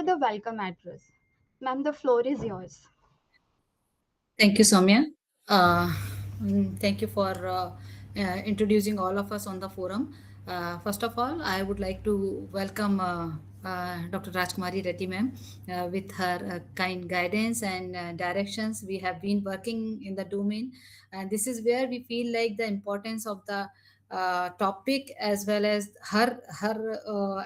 the welcome address. Ma'am, the floor is yours. Thank you, Soumya. Thank you for introducing all of us on the forum. First of all, I would like to welcome Dr. Rajkumari Reddy ma'am with her kind guidance and directions. We have been working in the domain, and this is where we feel like the importance of the topic as well as her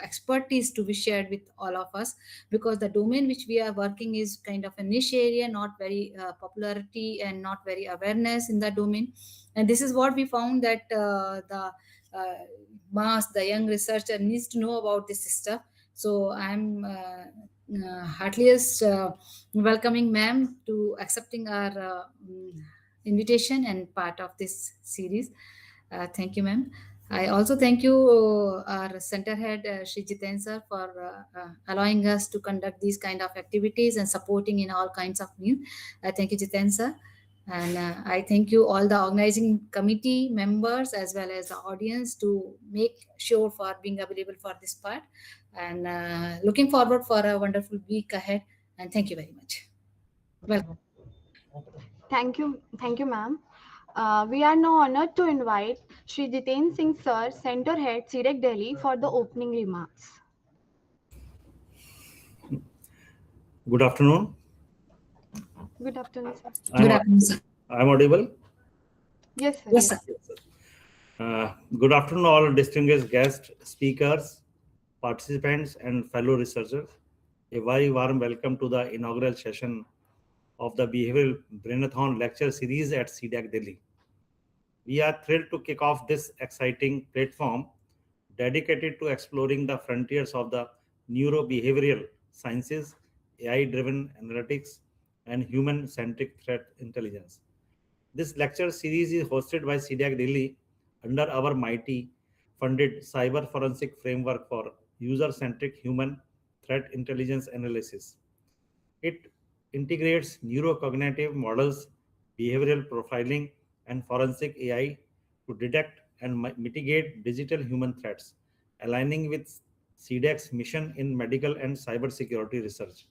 expertise to be shared with all of us, because the domain which we are working is kind of a niche area, not very popularity and not very awareness in the domain. And this is what we found, that the young researcher needs to know about this stuff. So I'm heartiest welcoming ma'am to accepting our invitation and part of this series. Thank you, ma'am. I also thank you, our center head, Shri Jiten sir, for allowing us to conduct these kind of activities and supporting in all kinds of means. Thank you, Jiten sir. And I thank you all the organizing committee members as well as the audience to make sure for being available for this part. And looking forward for a wonderful week ahead. And thank you very much. Welcome. Thank you, ma'am. We are now honored to invite Shri Jiten Singh Sir, Center Head, CDEC Delhi, for the opening remarks. Good afternoon. Good afternoon, sir. Good afternoon, sir. I'm audible? Yes, sir. Yes, sir. Good afternoon, all distinguished guests, speakers, participants, and fellow researchers. A very warm welcome to the inaugural session of the Behavioural Brainathon lecture series at CDEC Delhi. We are thrilled to kick off this exciting platform dedicated to exploring the frontiers of the neurobehavioral sciences, AI-driven analytics, and human-centric threat intelligence. This lecture series is hosted by CDEC Delhi under our mighty funded cyber forensic framework for user-centric human threat intelligence analysis. It integrates neurocognitive models, behavioral profiling, and forensic AI to detect and mitigate digital human threats, aligning with CDEC's mission in medical and cybersecurity research.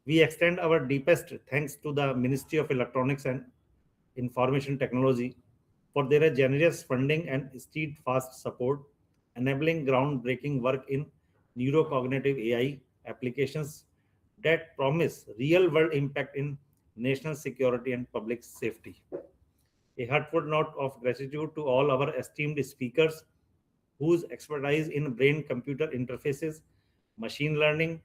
We extend our deepest thanks to the Ministry of Electronics and Information Technology for their generous funding and steadfast support, enabling groundbreaking work in neurocognitive AI applications that promise real-world impact in national security and public safety. A heartfelt note of gratitude to all our esteemed speakers whose expertise in brain-computer interfaces, machine learning,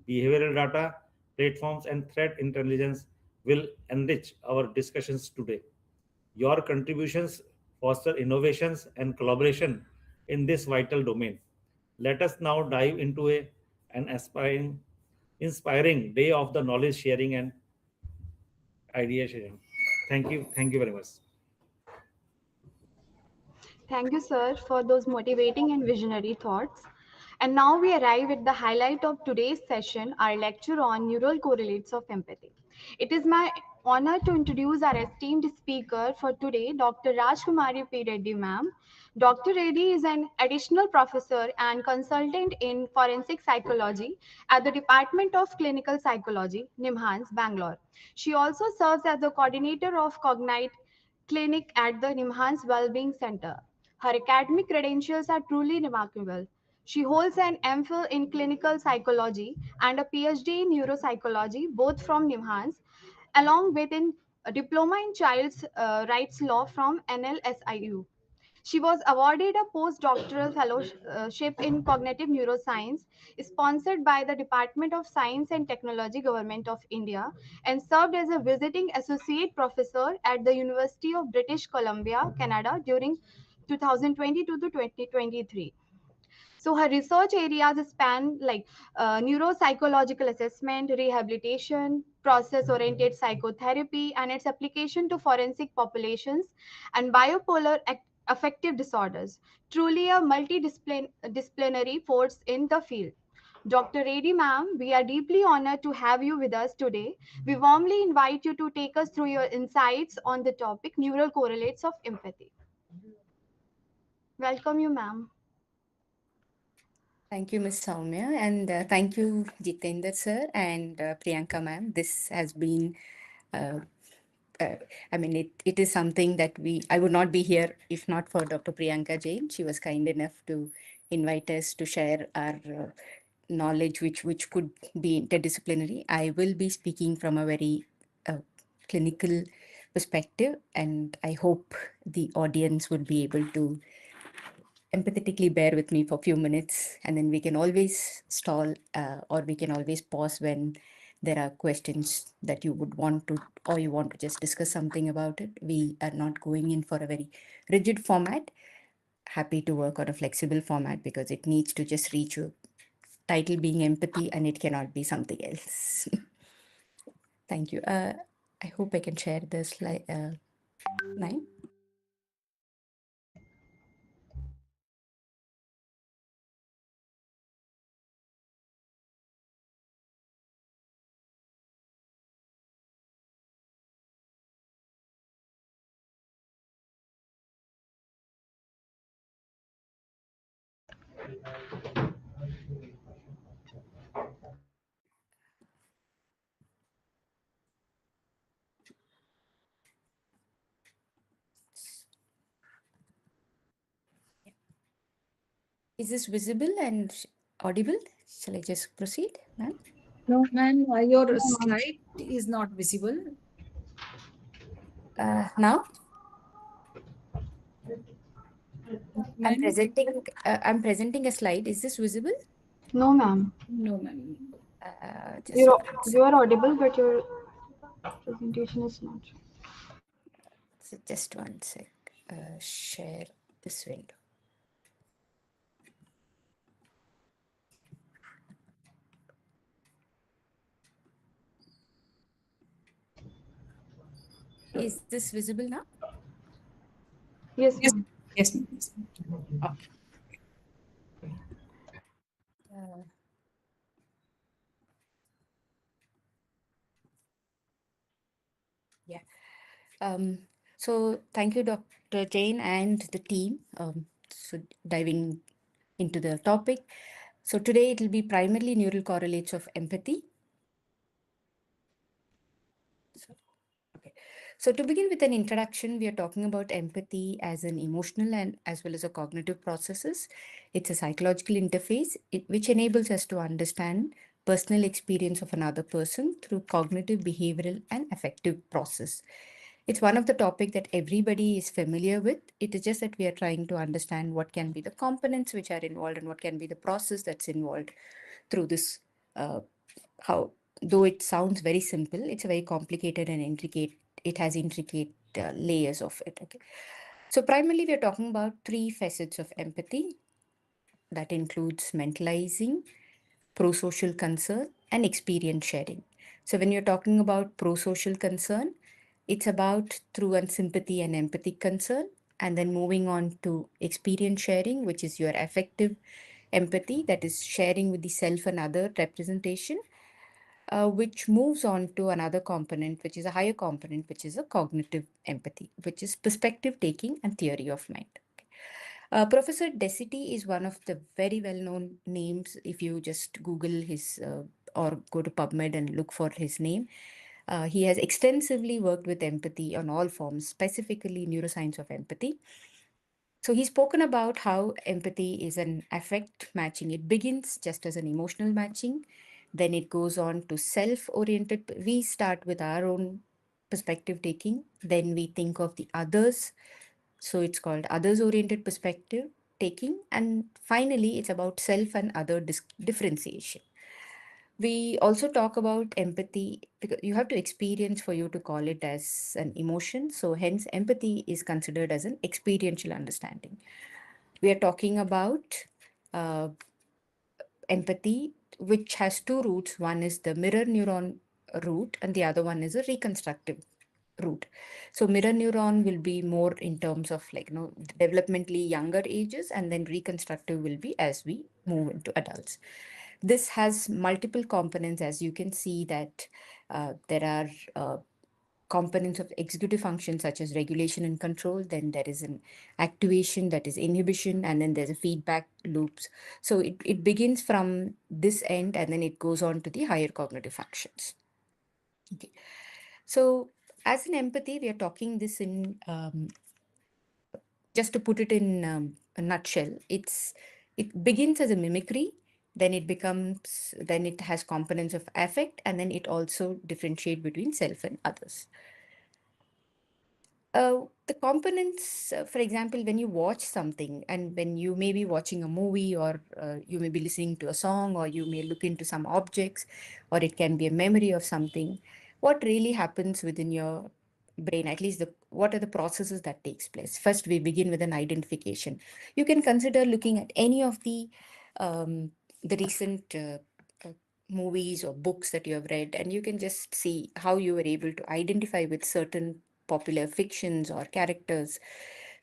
behavioral data, platforms, and threat intelligence will enrich our discussions today. Your contributions foster innovations and collaboration in this vital domain. Let us now dive into an inspiring day of the knowledge sharing and idea sharing. Thank you. Thank you very much. Thank you, sir, for those motivating and visionary thoughts. And now we arrive at the highlight of today's session, our lecture on neural correlates of empathy. It is my honor to introduce our esteemed speaker for today, Dr. Rajkumari P. Reddy ma'am. Dr. Reddy is an additional professor and consultant in forensic psychology at the Department of Clinical Psychology, NIMHANS, Bangalore. She also serves as the coordinator of COGNITE clinic at the NIMHANS Wellbeing Center. Her academic credentials are truly remarkable. She holds an MPhil in clinical psychology and a PhD in neuropsychology, both from NIMHANS, along with a diploma in child's rights law from NLSIU. She was awarded a postdoctoral fellowship in cognitive neuroscience, sponsored by the Department of Science and Technology, Government of India, and served as a visiting associate professor at the University of British Columbia, Canada, during 2022 to 2023. So her research areas span like neuropsychological assessment, rehabilitation, process-oriented psychotherapy, and its application to forensic populations and bipolar affective disorders. Truly a multidisciplinary force in the field. Dr. Reddy ma'am, we are deeply honored to have you with us today. We warmly invite you to take us through your insights on the topic neural correlates of empathy. Welcome you, ma'am. Thank you, Ms. Soumya, and thank you, Jitendra sir and Priyanka ma'am. This has been, uh, uh, it is something that I would not be here if not for Dr. Priyanka Jain. She was kind enough to invite us to share our knowledge, which could be interdisciplinary. I will be speaking from a very clinical perspective, and I hope the audience would be able to empathetically bear with me for a few minutes, and then we can always stall or we can always pause when there are questions that you would want to, or you want to just discuss something about it. We are not going in for a very rigid format. Happy to work on a flexible format because it needs to just reach your title being empathy and it cannot be something else. Thank you. I hope I can share the slide. 9. Is this visible and audible? Shall I just proceed, ma'am? No, ma'am, your No, ma'am. slide is not visible. Now Ma'am? I'm presenting a slide. Is this visible? No, ma'am. No, ma'am. Just You are audible, but your presentation is not. just one sec. Share this window. Is this visible now? Yes, Yes, ma'am. yes, ma'am. Yes, ma'am. Okay. Uh, yeah. So thank you, Dr. Jain and the team. So diving into the topic. So today it will be primarily neural correlates of empathy. Okay. So to begin with an introduction, we are talking about empathy as an emotional and as well as a cognitive processes. It's a psychological interface which enables us to understand personal experience of another person through cognitive, behavioral, and affective process. It's one of the topic that everybody is familiar with. It is just that we are trying to understand what can be the components which are involved and what can be the process that's involved through this. How, though it sounds very simple, it's a very complicated and intricate. It has intricate layers of it. Okay. So primarily, we are talking about 3 facets of empathy. That includes mentalizing, pro-social concern, and experience sharing. So when you're talking about pro-social concern, it's about through and sympathy and empathic concern, and then moving on to experience sharing, which is your affective empathy, that is sharing with the self and other representation, which moves on to another component, which is a higher component, which is a cognitive empathy, which is perspective taking and theory of mind. Professor Desiti is one of the very well-known names. If you just Google his or go to PubMed and look for his name, he has extensively worked with empathy on all forms, specifically neuroscience of empathy. So he's spoken about how empathy is an affect matching. It begins just as an emotional matching, then it goes on to self-oriented. We start with our own perspective taking, then we think of the others, so it's called others oriented perspective taking. And finally, it's about self and other differentiation. We also talk about empathy because you have to experience for you to call it as an emotion. So hence empathy is considered as an experiential understanding. We are talking about uh, empathy, which has 2 roots. One is the mirror neuron root and the other one is a reconstructive route. So mirror neuron will be more in terms of developmentally younger ages, and then reconstructive will be as we move into adults. This has multiple components, as you can see that there are components of executive functions such as regulation and control. Then there is an activation, that is inhibition, and then there's a feedback loops. So it begins from this end and then it goes on to the higher cognitive functions. Okay. So as an empathy, we are talking this in, just to put it in a nutshell, it begins as a mimicry, then it has components of affect, and then it also differentiate between self and others. The components, for example, when you watch something and when you may be watching a movie or you may be listening to a song or you may look into some objects or it can be a memory of something, what really happens within your brain, at least what are the processes that takes place? First, we begin with an identification. You can consider looking at any of the recent uh, movies or books that you have read, and you can just see how you were able to identify with certain popular fictions or characters.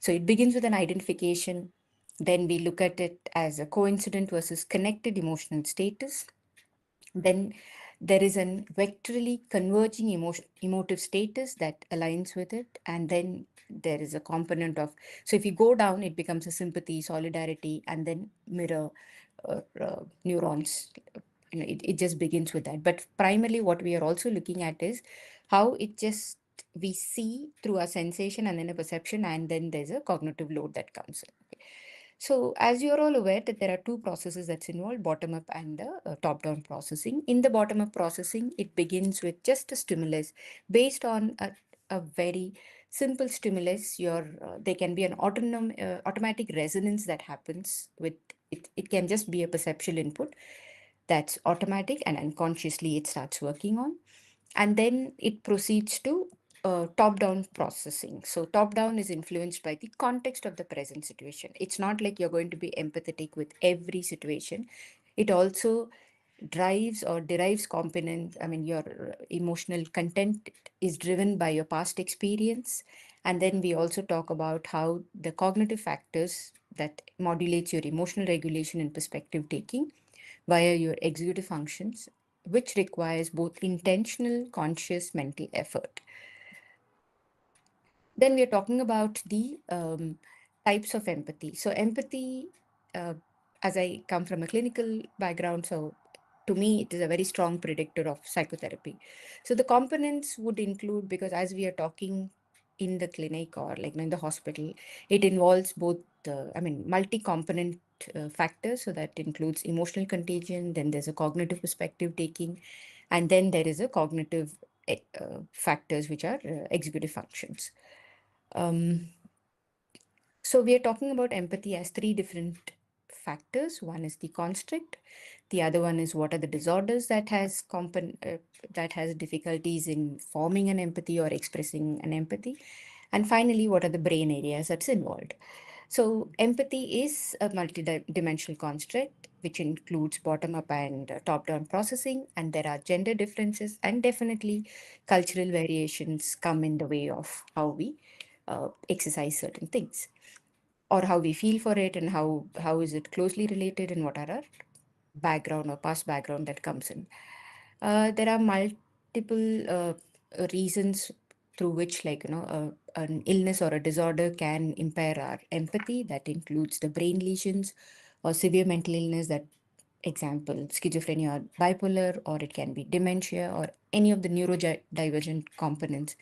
So it begins with an identification. Then we look at it as a coincident versus connected emotional status. Then there is an vectorally converging emotive status that aligns with it. And then there is a component of, so if you go down, it becomes a sympathy, solidarity, and then mirror neurons. It just begins with that. But primarily what we are also looking at is how it just, we see through a sensation and then a perception, and then there's a cognitive load that comes in. Okay. So as you're all aware that there are two processes that's involved, bottom-up and the top-down processing. In the bottom-up processing, it begins with just a stimulus based on a very simple stimulus. There can be an automatic resonance that happens with it. It can just be a perceptual input that's automatic and unconsciously it starts working on. And then it proceeds to top-down processing. So top-down is influenced by the context of the present situation. It's not like you're going to be empathetic with every situation. It also drives or derives component. I mean, your emotional content is driven by your past experience. And then we also talk about how the cognitive factors that modulates your emotional regulation and perspective taking via your executive functions, which requires both intentional, conscious mental effort. Then we are talking about the types of empathy. So empathy, as I come from a clinical background, so to me, it is a very strong predictor of psychotherapy. So the components would include, because as we are talking in the clinic or like in the hospital, it involves both, multi-component factors. So that includes emotional contagion, then there's a cognitive perspective taking, and then there is a cognitive factors, which are executive functions. So we are talking about empathy as three different factors. One is the construct. The other one is what are the disorders that has difficulties in forming an empathy or expressing an empathy. And finally, what are the brain areas that's involved. So empathy is a multidimensional construct, which includes bottom-up and top-down processing, and there are gender differences and definitely cultural variations come in the way of how we exercise certain things or how we feel for it and how is it closely related and what are our background or past background that comes in. There are multiple reasons through which an illness or a disorder can impair our empathy. That includes the brain lesions or severe mental illness, that example schizophrenia or bipolar, or it can be dementia or any of the neurodivergent components.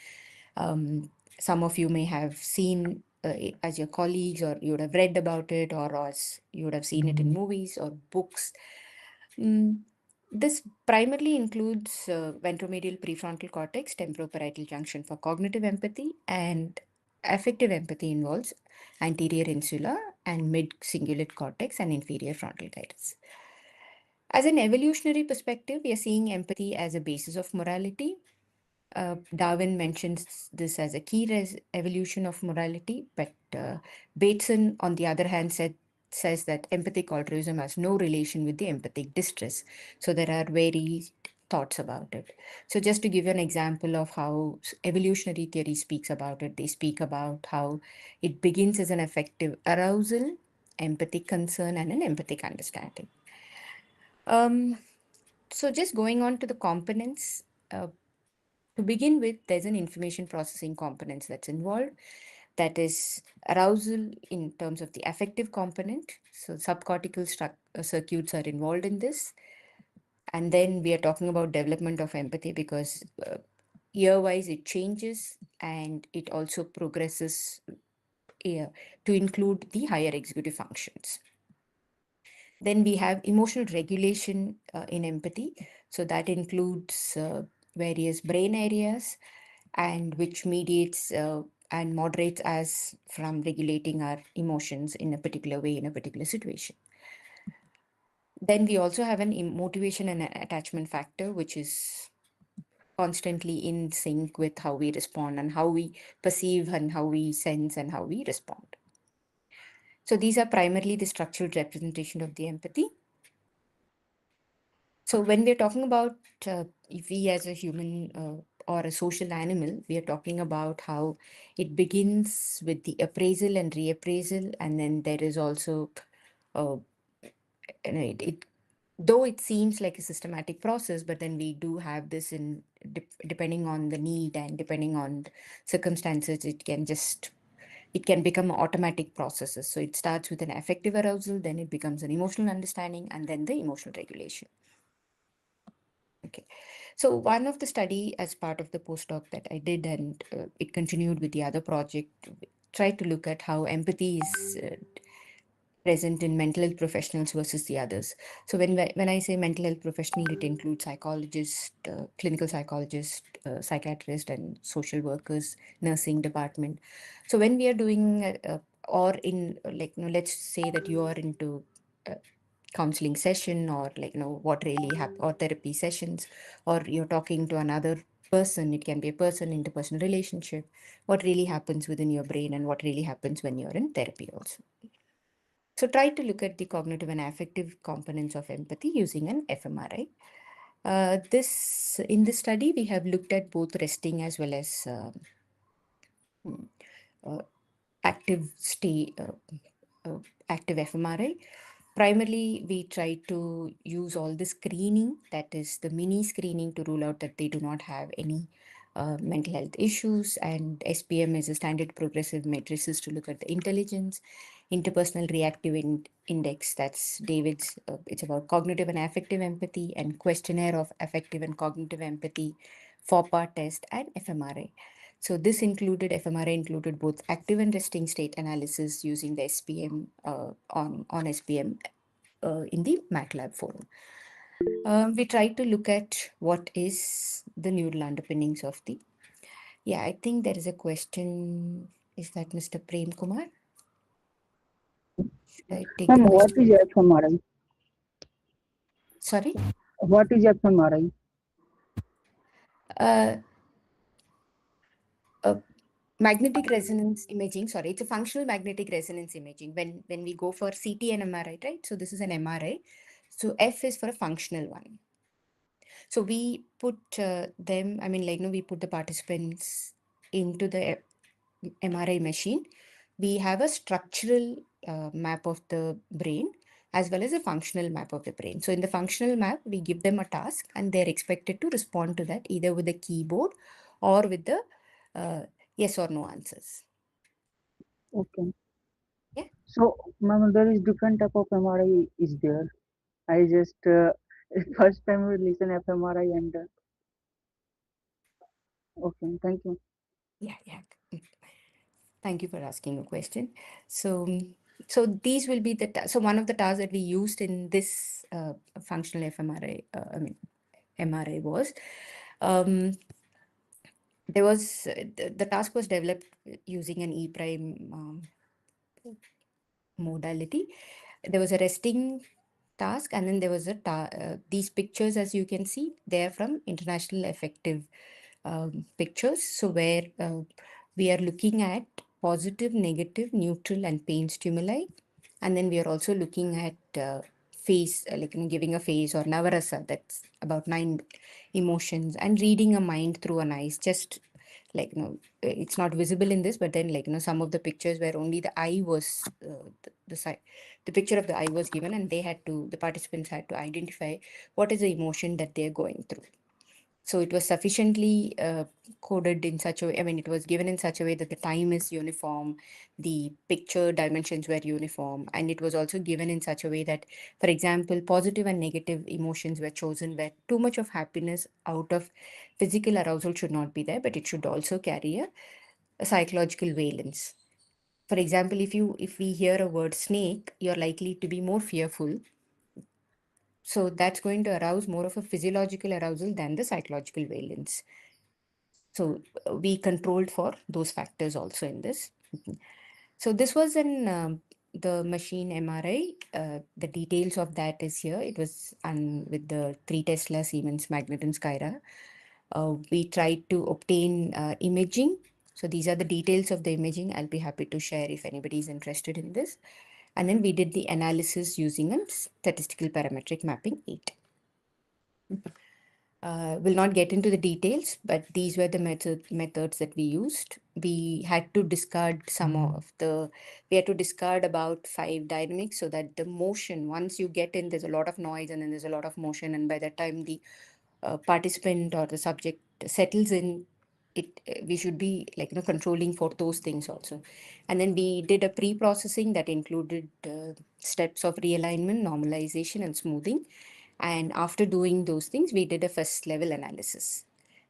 Some of you may have seen as your colleagues, or you would have read about it, or as you would have seen it in movies or books. This primarily includes ventromedial prefrontal cortex, temporoparietal junction for cognitive empathy, and affective empathy involves anterior insula and mid-cingulate cortex and inferior frontal gyrus. As an evolutionary perspective, we are seeing empathy as a basis of morality. Darwin mentions this as a key evolution of morality, but Bateson, on the other hand, says that empathic altruism has no relation with the empathic distress. So there are varied thoughts about it. So just to give you an example of how evolutionary theory speaks about it, they speak about how it begins as an affective arousal, empathic concern, and an empathic understanding. So just going on to the components, To begin with, there's an information processing component that's involved. That is arousal in terms of the affective component. So subcortical circuits are involved in this. And then we are talking about development of empathy because year-wise it changes and it also progresses to include the higher executive functions. Then we have emotional regulation in empathy. So that includes various brain areas and which mediates and moderates us from regulating our emotions in a particular way in a particular situation. Then we also have an motivation and an attachment factor, which is constantly in sync with how we respond and how we perceive and how we sense and how we respond. So these are primarily the structured representation of the empathy. So when we're talking about if we as a human or a social animal, we are talking about how it begins with the appraisal and reappraisal, and then there is also, though it seems like a systematic process, but then we do have this in depending on the need and depending on circumstances, it can become automatic processes. So it starts with an affective arousal, then it becomes an emotional understanding, and then the emotional regulation. Okay, so one of the study as part of the postdoc that I did, and it continued with the other project, tried to look at how empathy is present in mental health professionals versus the others. So when I say mental health professional, it includes psychologists, clinical psychologists, psychiatrists, and social workers, nursing department. So when we are doing, or in let's say that you are into counseling session or what really happened, or therapy sessions, or you're talking to another person, it can be a person, interpersonal relationship, what really happens within your brain and what really happens when you're in therapy also. So try to look at the cognitive and affective components of empathy using an fMRI. In this study, we have looked at both resting as well as active fMRI. Primarily, we try to use all the screening, that is the mini screening, to rule out that they do not have any mental health issues. And SPM is a standard progressive matrices to look at the intelligence, interpersonal reactive index, that's David's, it's about cognitive and affective empathy, and questionnaire of affective and cognitive empathy, 4-part test, and fMRI. So this fMRI included both active and resting state analysis using the SPM on SPM in the MATLAB forum. We tried to look at what is the neural underpinnings of the. Yeah, I think there is a question. Is that Mr. Prem Kumar? Should I take the What question? is fMRI? Sorry? What is fMRI? Magnetic resonance imaging. Sorry, it's a functional magnetic resonance imaging. When we go for CT and MRI, right? So this is an MRI. So F is for a functional one. So we put them, we put the participants into the MRI machine. We have a structural map of the brain as well as a functional map of the brain. So in the functional map, we give them a task and they're expected to respond to that either with the keyboard or with the yes or no answers. Okay. Yeah. So, ma'am, there is different type of MRI is there. I just first time we listen fMRI and okay, thank you. Yeah. Thank you for asking a question. So these will be so one of the tasks that we used in this functional fMRI, MRI was, there was the task was developed using an E' modality. There was a resting task, and then there was these pictures, as you can see, they're from international affective pictures. So where we are looking at positive, negative, neutral, and pain stimuli. And then we are also looking at face, giving a face or navarasa, that's about 9 emotions, and reading a mind through an eyes, just it's not visible in this, but then some of the pictures where only the eye was the picture of the eye was given, and the participants had to identify what is the emotion that they're going through. So it was sufficiently coded in such a way, I mean, it was given in such a way that the time is uniform, the picture dimensions were uniform, and it was also given in such a way that, for example, positive and negative emotions were chosen where too much of happiness out of physical arousal should not be there, but it should also carry a psychological valence. For example, if we hear a word snake, you're likely to be more fearful. So that's going to arouse more of a physiological arousal than the psychological valence. So we controlled for those factors also in this. So this was in the machine MRI. The details of that is here. It was with the 3 Tesla Siemens magnet and Skyra. We tried to obtain imaging. So these are the details of the imaging. I'll be happy to share if anybody is interested in this. And then we did the analysis using a statistical parametric mapping 8. Will not get into the details, but these were the methods that we used. We had to discard we had to discard about 5 dynamics so that the motion, once you get in, there's a lot of noise and then there's a lot of motion. And by the time the participant or the subject settles in, we should be controlling for those things also. And then we did a pre-processing that included steps of realignment, normalization, and smoothing. And after doing those things, we did a first level analysis.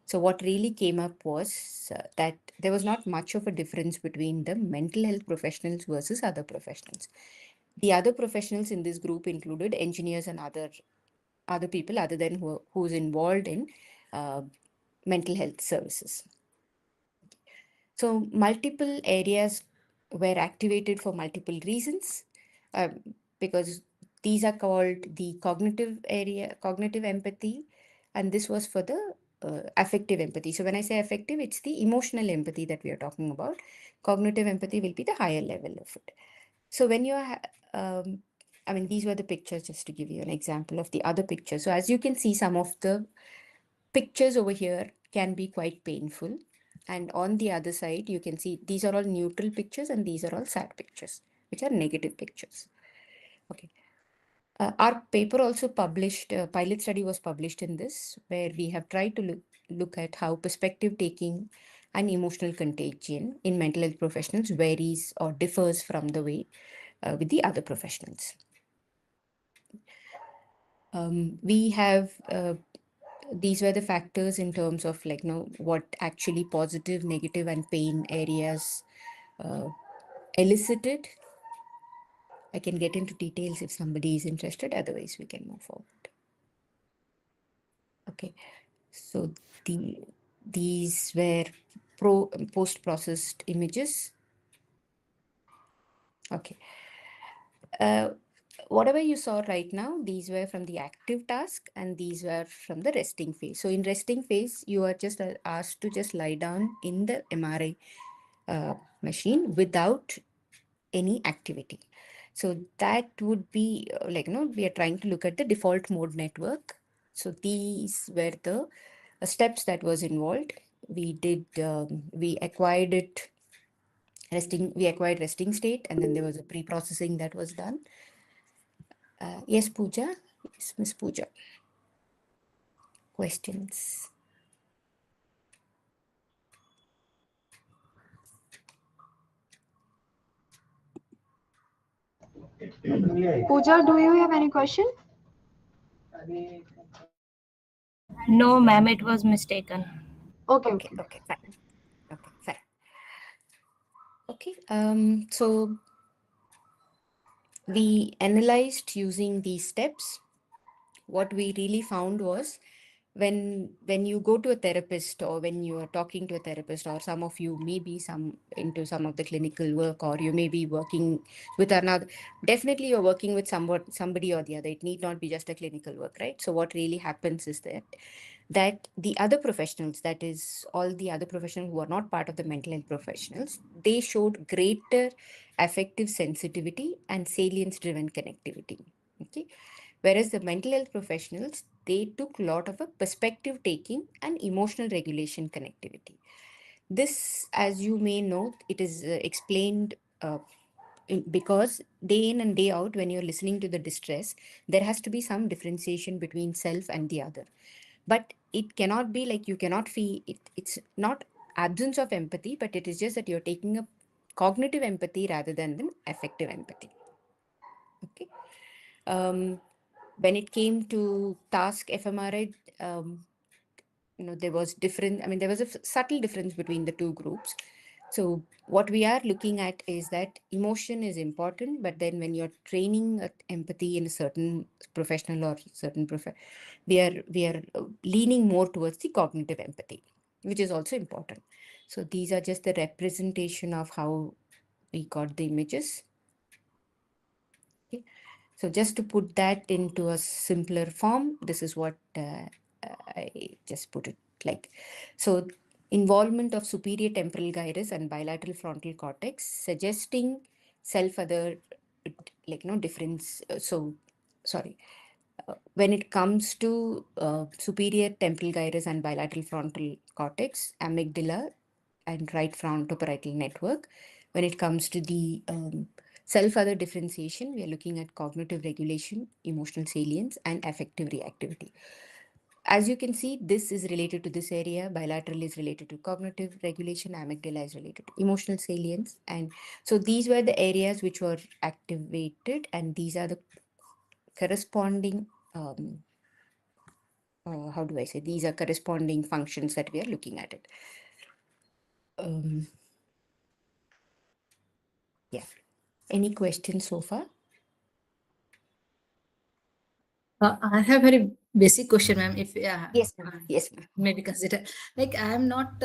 So what really came up was that there was not much of a difference between the mental health professionals versus other professionals. The other professionals in this group included engineers and other people other than who's involved in mental health services. So multiple areas were activated for multiple reasons, because these are called the cognitive empathy, and this was for the affective empathy. So when I say affective, it's the emotional empathy that we are talking about. Cognitive empathy will be the higher level of it. So when you are, I mean, these were the pictures just to give you an example of the other pictures. So as you can see, some of the pictures over here can be quite painful. And on the other side, you can see these are all neutral pictures and these are all sad pictures, which are negative pictures. Okay. Our paper also published, a pilot study was published in this, where we have tried to look at how perspective taking and emotional contagion in mental health professionals varies or differs from the way with the other professionals. We have these were the factors in terms of what actually positive, negative, and pain areas elicited. I can get into details if somebody is interested. Otherwise, we can move forward. Okay, so these were post-processed images. Okay. Whatever you saw right now, these were from the active task and these were from the resting phase. So in resting phase, you are just asked to just lie down in the MRI machine without any activity. So that would be we are trying to look at the default mode network. So these were the steps that was involved. We did, we acquired resting state, and then there was a pre-processing that was done. Yes, Pooja. Yes, Miss Pooja. Questions? Pooja, do you have any question? No, ma'am, it was mistaken. Okay. Okay, fine. Okay, fine. Okay, so we analyzed using these steps. What we really found was when you go to a therapist or when you are talking to a therapist, or some of you may be into some of the clinical work, or you may be working with another, definitely you're working with somebody or the other. It need not be just a clinical work, right? So what really happens is that the other professionals, that is all the other professionals who are not part of the mental health professionals, they showed greater affective sensitivity and salience driven connectivity. Okay. Whereas the mental health professionals, they took a lot of a perspective taking and emotional regulation connectivity. This, as you may know, it is explained because day in and day out, when you're listening to the distress, there has to be some differentiation between self and the other. But it cannot be like you cannot feel it. It's not absence of empathy, but it is just that you're taking a cognitive empathy rather than an affective empathy. Okay. When it came to task fMRI, there was there was a subtle difference between the two groups. So what we are looking at is that emotion is important, but then when you're training empathy in a certain professional or certain we are leaning more towards the cognitive empathy, which is also important. So these are just the representation of how we got the images. Okay. So just to put that into a simpler form, this is what I just put it like. So involvement of superior temporal gyrus and bilateral frontal cortex, suggesting self-other, difference. When it comes to superior temporal gyrus and bilateral frontal cortex, amygdala and right frontoparietal network. When it comes to the self-other differentiation, we are looking at cognitive regulation, emotional salience, and affective reactivity. As you can see, this is related to this area. Bilateral is related to cognitive regulation. Amygdala is related to emotional salience. And so these were the areas which were activated, and these are the corresponding, how do I say, these are corresponding functions that we are looking at it. Yeah. Any questions so far? I have very basic question, ma'am. If Yes, ma'am. Yes, ma'am. maybe consider, like, I am not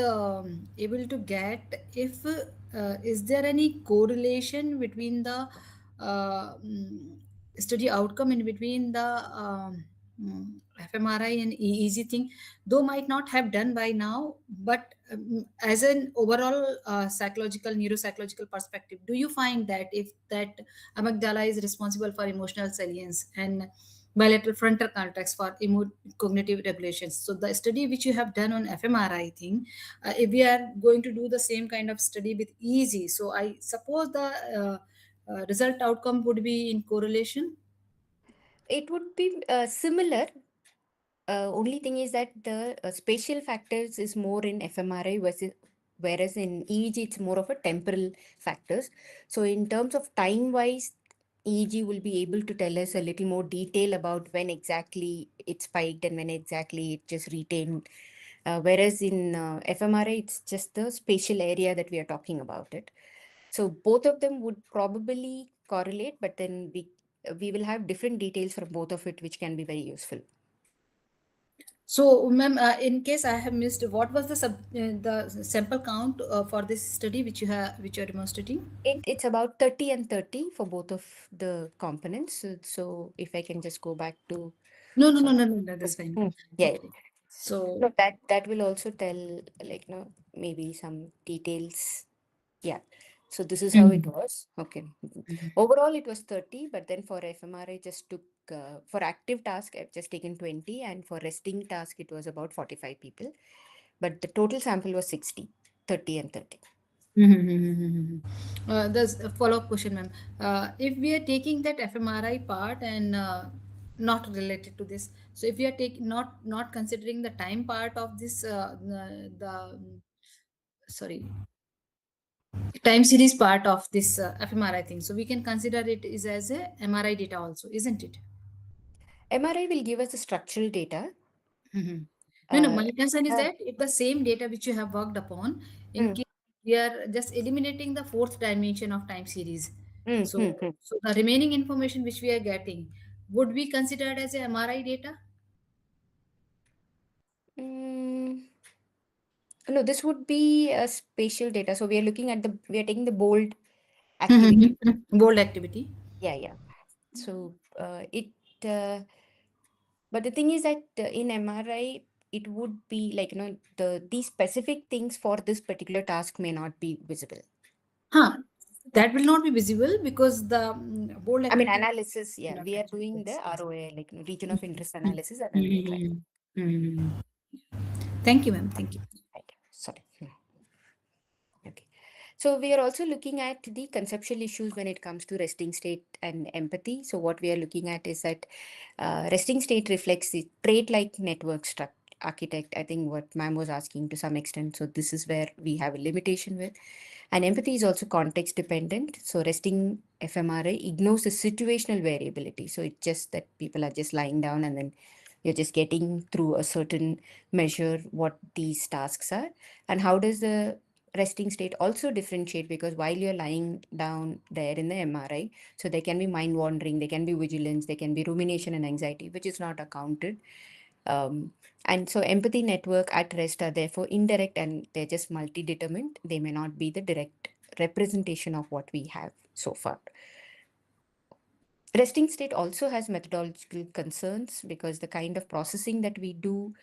able to get if is there any correlation between the study outcome in between the fMRI and EEG thing, though might not have done by now, but as an overall psychological neuropsychological perspective, do you find that if that amygdala is responsible for emotional salience and bilateral frontal cortex for cognitive regulations? So the study which you have done on fMRI thing, if we are going to do the same kind of study with EEG, so I suppose the result outcome would be in correlation. It would be similar. Only thing is that the spatial factors is more in fMRI whereas in EEG it's more of a temporal factors. So in terms of time wise, EEG will be able to tell us a little more detail about when exactly it spiked and when exactly it just retained. Whereas in fMRI, it's just the spatial area that we are talking about it. So both of them would probably correlate, but then we will have different details from both of it, which can be very useful. So, ma'am, in case I have missed, what was the sample count for this study which you are demonstrating? It's about 30 and 30 for both of the components. So if I can just go back to No, that's fine. yeah. So No, that will also tell maybe some details. Yeah. So this is how it was. Okay. Overall, it was 30, but then for fMRI, just took for active task, I've just taken 20, and for resting task, it was about 45 people. But the total sample was 60, 30 and 30. There's a follow-up question, ma'am. If we are taking that fMRI part and not related to this, so if we are taking not considering the time part of this, sorry, time series part of this fMRI thing, so we can consider it is as a MRI data also, isn't it? MRI will give us the structural data. No, my concern is that if the same data which you have worked upon, in case we are just eliminating the fourth dimension of time series, so the remaining information which we are getting would be considered as a MRI data? No, this would be a spatial data. So we are looking at we are taking the bold activity. Bold activity. Yeah. So but the thing is that in MRI, it would be like, these specific things for this particular task may not be visible. That will not be visible because the bold activity. Analysis, yeah. We are doing the ROA, like region of interest analysis. And Thank you, ma'am. Thank you. Sorry. Okay. So we are also looking at the conceptual issues when it comes to resting state and empathy. So what we are looking at is that resting state reflects the trait-like network architect, I think what ma'am was asking to some extent. So this is where we have a limitation with. And empathy is also context dependent. So resting fMRI ignores the situational variability. So it's just that people are just lying down and then you're just getting through a certain measure what these tasks are. And how does the resting state also differentiate? Because while you're lying down there in the MRI, so there can be mind wandering, there can be vigilance, there can be rumination and anxiety, which is not accounted. And so empathy network at rest are therefore indirect and they're just multi-determined. They may not be the direct representation of what we have so far. Resting state also has methodological concerns because the kind of processing that we do,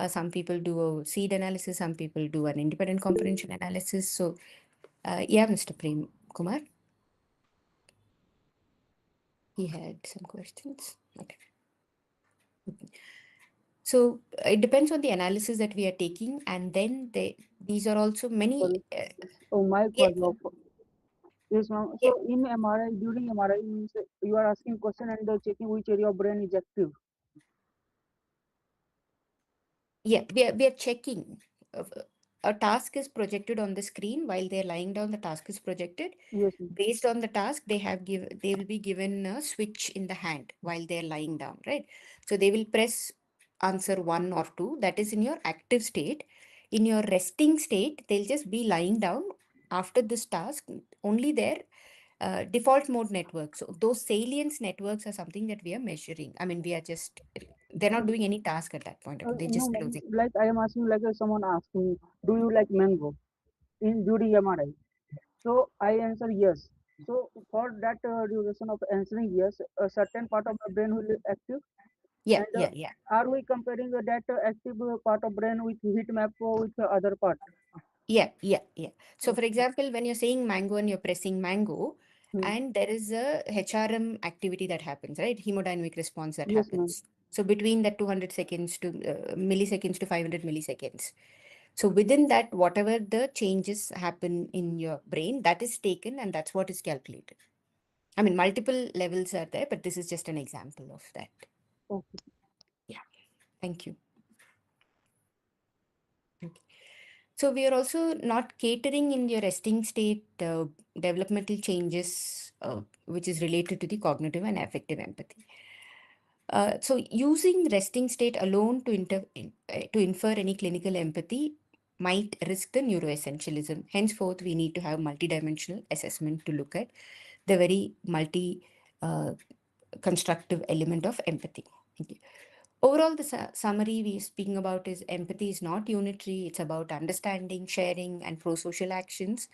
some people do a seed analysis, some people do an independent comprehension analysis. So yeah, Mr. Prem Kumar. He had some questions. Okay. So it depends on the analysis that we are taking, and then these are also many. Oh, my Yeah, God. Yes, ma'am. yeah, So in MRI, during MRI, means you are asking question and checking which area of brain is active. yeah. We are checking. A task is projected on the screen while they're lying down. The task is projected. Yes, ma'am. Based on the task, they will be given a switch in the hand while they're lying down, right? So they will press answer 1 or 2. That is in your active state. In your resting state, they'll just be lying down after this task. Only their default mode networks. So those salience networks are something that we are measuring. I mean, they're not doing any task at that point. They're No, just ma'am. closing. Like I am asking, like someone asked me, do you like mango in during MRI? So I answer yes. So for that duration of answering yes, a certain part of the brain will be active. Yeah, And yeah, yeah. are we comparing that active part of brain with heat map with the other part? Yeah, yeah, yeah. So, for Okay. example, when you're saying mango and you're pressing mango, Hmm. and there is a HRM activity that happens, right? Hemodynamic response that Yes, ma'am. happens. So, between that 200 seconds to milliseconds to 500 milliseconds. So, within that, whatever the changes happen in your brain, that is taken and that's what is calculated. I mean, multiple levels are there, but this is just an example of that. Okay. Yeah, thank you. Okay. So we are also not catering in your resting state developmental changes, which is related to the cognitive and affective empathy. So using resting state alone to infer any clinical empathy might risk the neuroessentialism. Henceforth, we need to have multidimensional assessment to look at the very constructive element of empathy. Okay. Overall, the summary we're speaking about is empathy is not unitary. It's about understanding, sharing, and pro-social actions.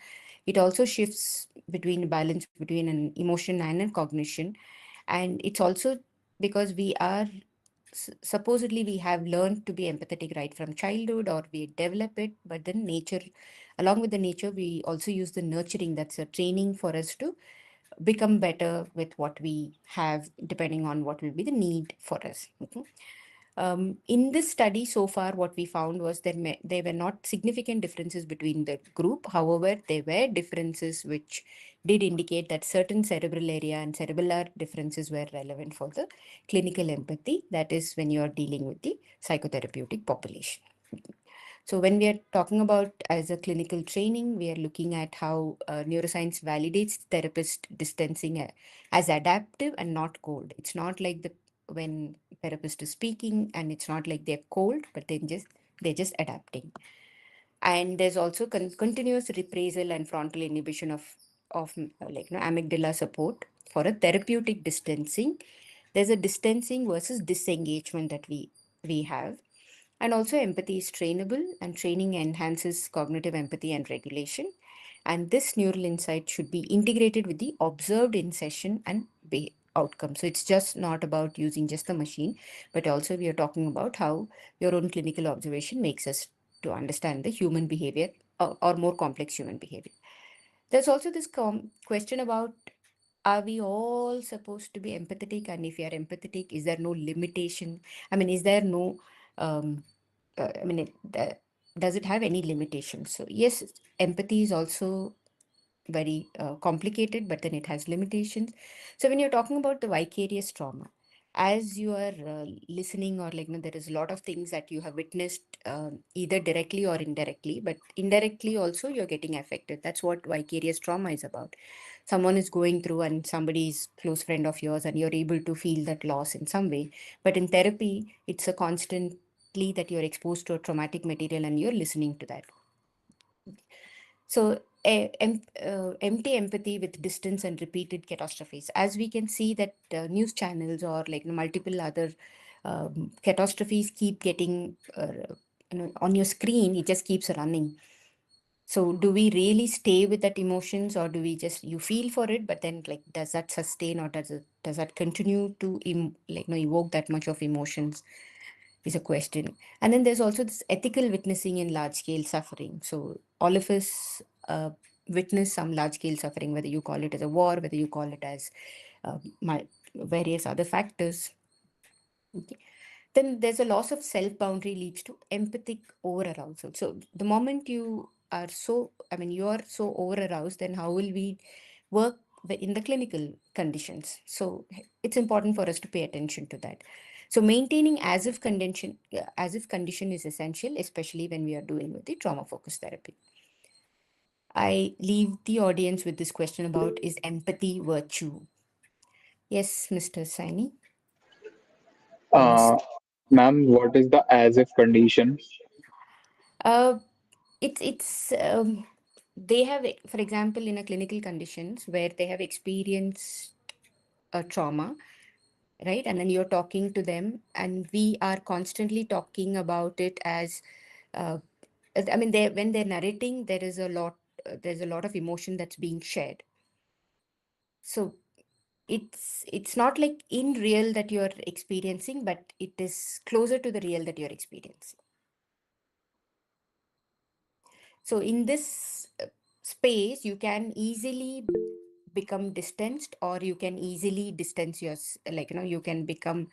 It also shifts between balance between an emotion and a cognition. And it's also because we are supposedly we have learned to be empathetic right from childhood or we develop it, but then nature, along with the nature, we also use the nurturing. That's a training for us to become better with what we have, depending on what will be the need for us. Okay? In this study so far, what we found was that there were not significant differences between the group. However, there were differences which did indicate that certain cerebral area and cerebellar differences were relevant for the clinical empathy. That is when you are dealing with the psychotherapeutic population. So when we are talking about as a clinical training, we are looking at how neuroscience validates therapist distancing as adaptive and not cold. It's not like the when therapist is speaking and it's not like they're cold, but they're just adapting. And there's also continuous reprisal and frontal inhibition of amygdala support for a therapeutic distancing. There's a distancing versus disengagement that we have. And also empathy is trainable and training enhances cognitive empathy and regulation. And this neural insight should be integrated with the observed in session and outcome. So it's just not about using just the machine, but also we are talking about how your own clinical observation makes us to understand the human behavior or more complex human behavior. There's also this question about, are we all supposed to be empathetic? And if you are empathetic, is there no limitation? I mean, is there no, I mean, does it have any limitations? So yes, empathy is also very complicated, but then it has limitations. So when you're talking about the vicarious trauma, as you are listening, or there is a lot of things that you have witnessed, either directly or indirectly, but indirectly also you're getting affected. That's what vicarious trauma is about. Someone is going through and somebody is close friend of yours and you're able to feel that loss in some way. But in therapy, it's a constantly that you're exposed to a traumatic material and you're listening to that. So empty empathy with distance and repeated catastrophes. As we can see that news channels or multiple other catastrophes keep getting on your screen, it just keeps running. So do we really stay with that emotions, or do we just, you feel for it, but then does that sustain, or does that continue to evoke that much of emotions, is a question. And then there's also this ethical witnessing in large scale suffering. So all of us witness some large scale suffering, whether you call it as a war, whether you call it as various other factors. Okay. Then there's a loss of self boundary leads to empathic over arousal. So the moment you are so over aroused, then how will we work in the clinical conditions? So it's important for us to pay attention to that. So maintaining as if condition is essential, especially when we are doing with the trauma focused therapy. I leave the audience with this question about, is empathy virtue? Yes, Mr. Saini. Uh, Ma'am, what is the as if condition? Uh, it's they have, for example, in a clinical conditions where they have experienced a trauma, right? And then you're talking to them, and we are constantly talking about it as, when they're narrating, there's a lot of emotion that's being shared. So it's not like in real that you're experiencing, but it is closer to the real that you're experiencing. So in this space, you can easily become distanced, or you can easily distance you can become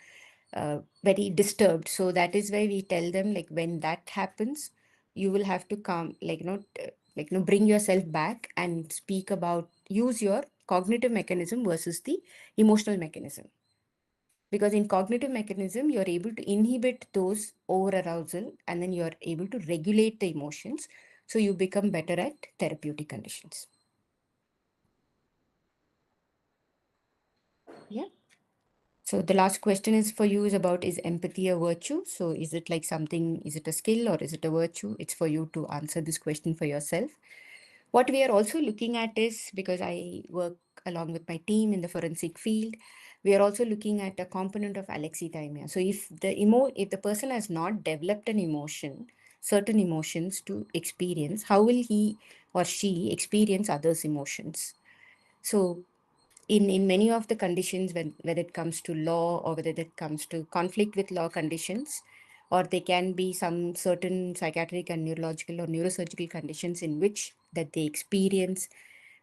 very disturbed. So that is why we tell them, when that happens, you will have to come, bring yourself back and speak about, use your cognitive mechanism versus the emotional mechanism. Because in cognitive mechanism, you're able to inhibit those over arousal, and then you're able to regulate the emotions. So you become better at therapeutic conditions. Yeah. So the last question is for you, is about, is empathy a virtue? So is it is it a skill or is it a virtue? It's for you to answer this question for yourself. What we are also looking at is, because I work along with my team in the forensic field, we are also looking at a component of alexithymia. So if the person has not developed an emotion, certain emotions to experience, how will he or she experience others' emotions? So in many of the conditions, whether it comes to law or whether it comes to conflict with law conditions, or they can be some certain psychiatric and neurological or neurosurgical conditions in which that they experience,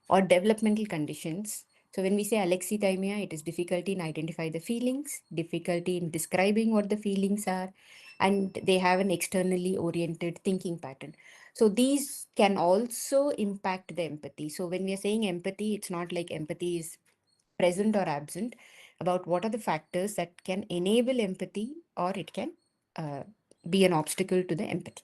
or developmental conditions. So when we say alexithymia, it is difficulty in identify the feelings, difficulty in describing what the feelings are, and they have an externally oriented thinking pattern. So these can also impact the empathy. So when we are saying empathy, it's not like empathy is present or absent, about what are the factors that can enable empathy, or it can be an obstacle to the empathy.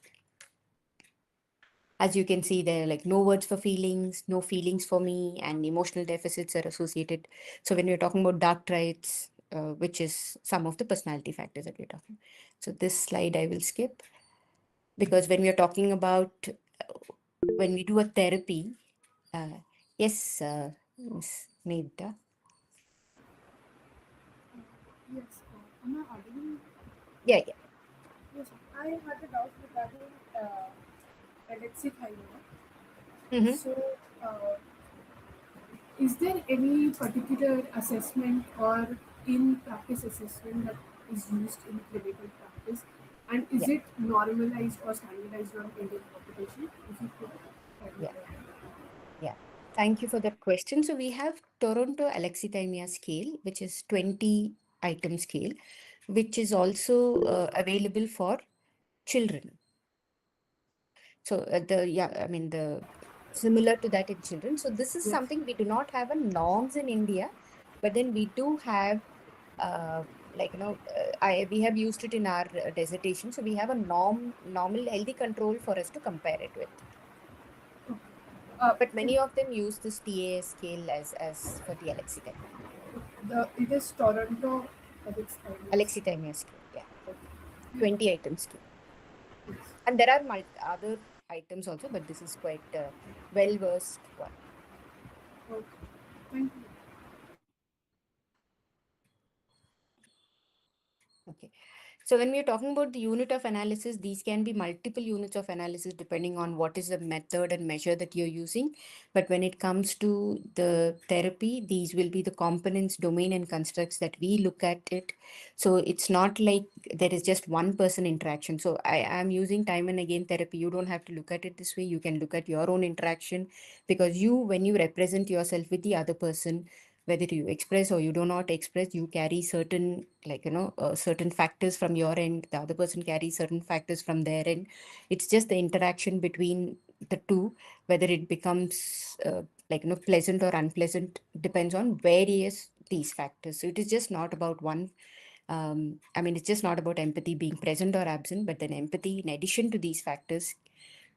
As you can see, there are no words for feelings, no feelings for me, and emotional deficits are associated. So when we're talking about dark traits, which is some of the personality factors that we're talking. So this slide I will skip, because when we're talking about, when we do a therapy, yes, Ms. Nida. Yes, am I audible? Yeah. Yes, I had a doubt regarding alexithymia. Mm-hmm. So, is there any particular assessment or in practice assessment that is used in clinical practice, and is Yeah. it normalized or standardized on Indian population? If you could Yeah. clarify. Yeah. Thank you for that question. So we have Toronto alexithymia scale, which is 20 item scale, which is also available for children. So the similar to that in children. So this is Yes. something we do not have a norms in India, but then we do have like, we have used it in our dissertation. So we have a normal healthy control for us to compare it with. But many of them use this TAS scale as for the alexithymia. It is Toronto Alexithymia scale, yeah. 20 items too. And there are other items also, but this is quite a well-versed one. Okay. Thank you. Okay. So when we are talking about the unit of analysis, these can be multiple units of analysis depending on what is the method and measure that you're using. But when it comes to the therapy, these will be the components, domain, and constructs that we look at it. So it's not like there is just one person interaction. So I am using time and again therapy. You don't have to look at it this way. You can look at your own interaction, because when you represent yourself with the other person, whether you express or you do not express, you carry certain, certain factors from your end, the other person carries certain factors from their end. It's just the interaction between the two, whether it becomes pleasant or unpleasant, depends on various these factors. So it is just not about one. It's just not about empathy being present or absent, but then empathy, in addition to these factors,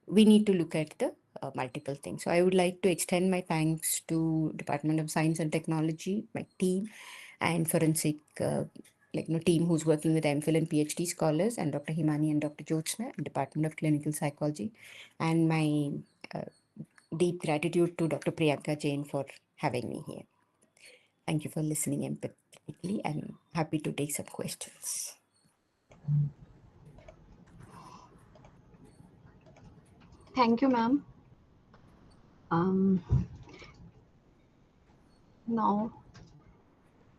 we need to look at the multiple things. So I would like to extend my thanks to Department of Science and Technology, my team, and forensic team who's working with MPhil and PhD scholars, and Dr. Himani and Dr. 𝐂𝐤𝐻, Department of Clinical Psychology, and my deep gratitude to Dr. Priyanka Jain for having me here. Thank you for listening empathetically. I'm happy to take some questions. Thank you, ma'am. Now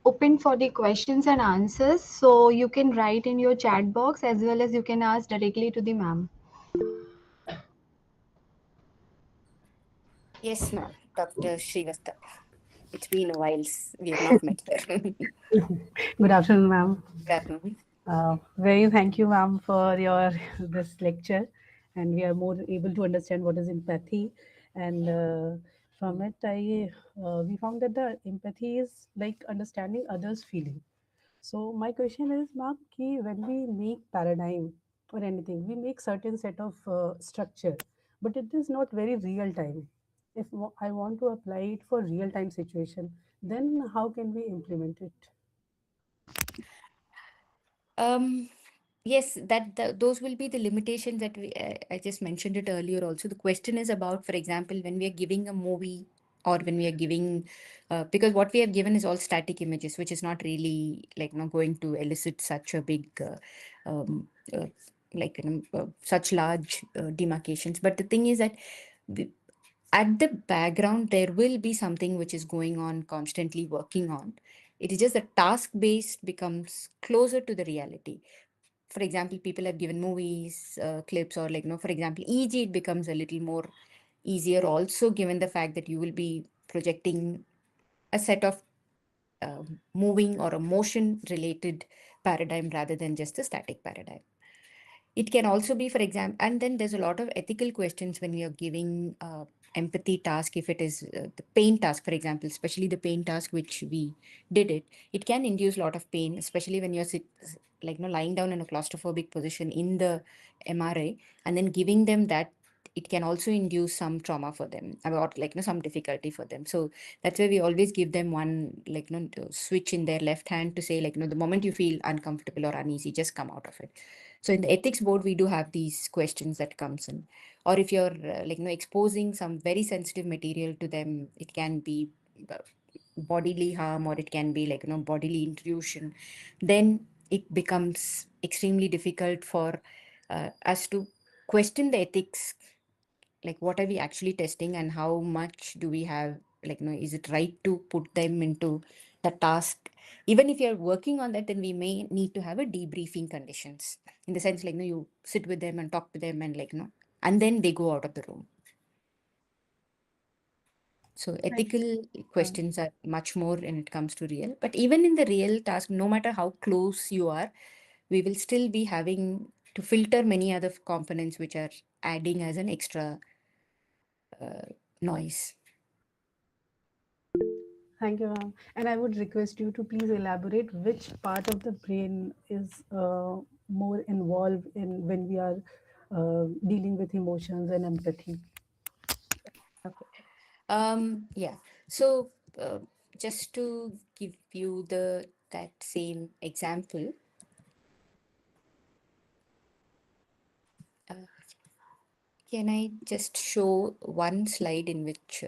open for the questions and answers. So you can write in your chat box as well as you can ask directly to the ma'am. Yes, ma'am. Dr. Srivastava. It's been a while. We have not met her. Good afternoon, ma'am. Good afternoon. Very thank you, ma'am, for your this lecture, and we are more able to understand what is empathy. And from it, we found that the empathy is like understanding others' feeling. So my question is, ma'am, ki when we make paradigm or anything, we make certain set of structure, but it is not very real time. If I want to apply it for real time situation, then how can we implement it? Yes, those will be the limitations that I just mentioned it earlier also. The question is about, for example, when we are giving a movie or when we are giving, because what we have given is all static images, which is not really going to elicit such a big, such large demarcations. But the thing is that at the background, there will be something which is going on, constantly working on. It is just the task-based becomes closer to the reality. For example, people have given movies, clips, or for example, EG, it becomes a little more easier also, given the fact that you will be projecting a set of moving or a motion related paradigm rather than just a static paradigm. It can also be, for example, and then there's a lot of ethical questions when we are giving empathy task. If it is the pain task, for example, especially the pain task which we did it can induce a lot of pain, especially when you're lying down in a claustrophobic position in the MRI, and then giving them that, it can also induce some trauma for them, or some difficulty for them. So that's why we always give them one switch in their left hand to say the moment you feel uncomfortable or uneasy, just come out of it. So in the ethics board, we do have these questions that comes in. Or if you're exposing some very sensitive material to them, it can be bodily harm, or it can be bodily intrusion. Then it becomes extremely difficult for us to question the ethics. What are we actually testing, and how much do we have, is it right to put them into the task? Even if you're working on that, then we may need to have a debriefing conditions, in the sense you sit with them and talk to them and and then they go out of the room. So ethical questions are much more when it comes to real. But even in the real task, no matter how close you are, we will still be having to filter many other components which are adding as an extra noise. Thank you, ma'am. And I would request you to please elaborate which part of the brain is more involved in when we are dealing with emotions and empathy. Okay. Yeah. So just to give you that same example, can I just show one slide in which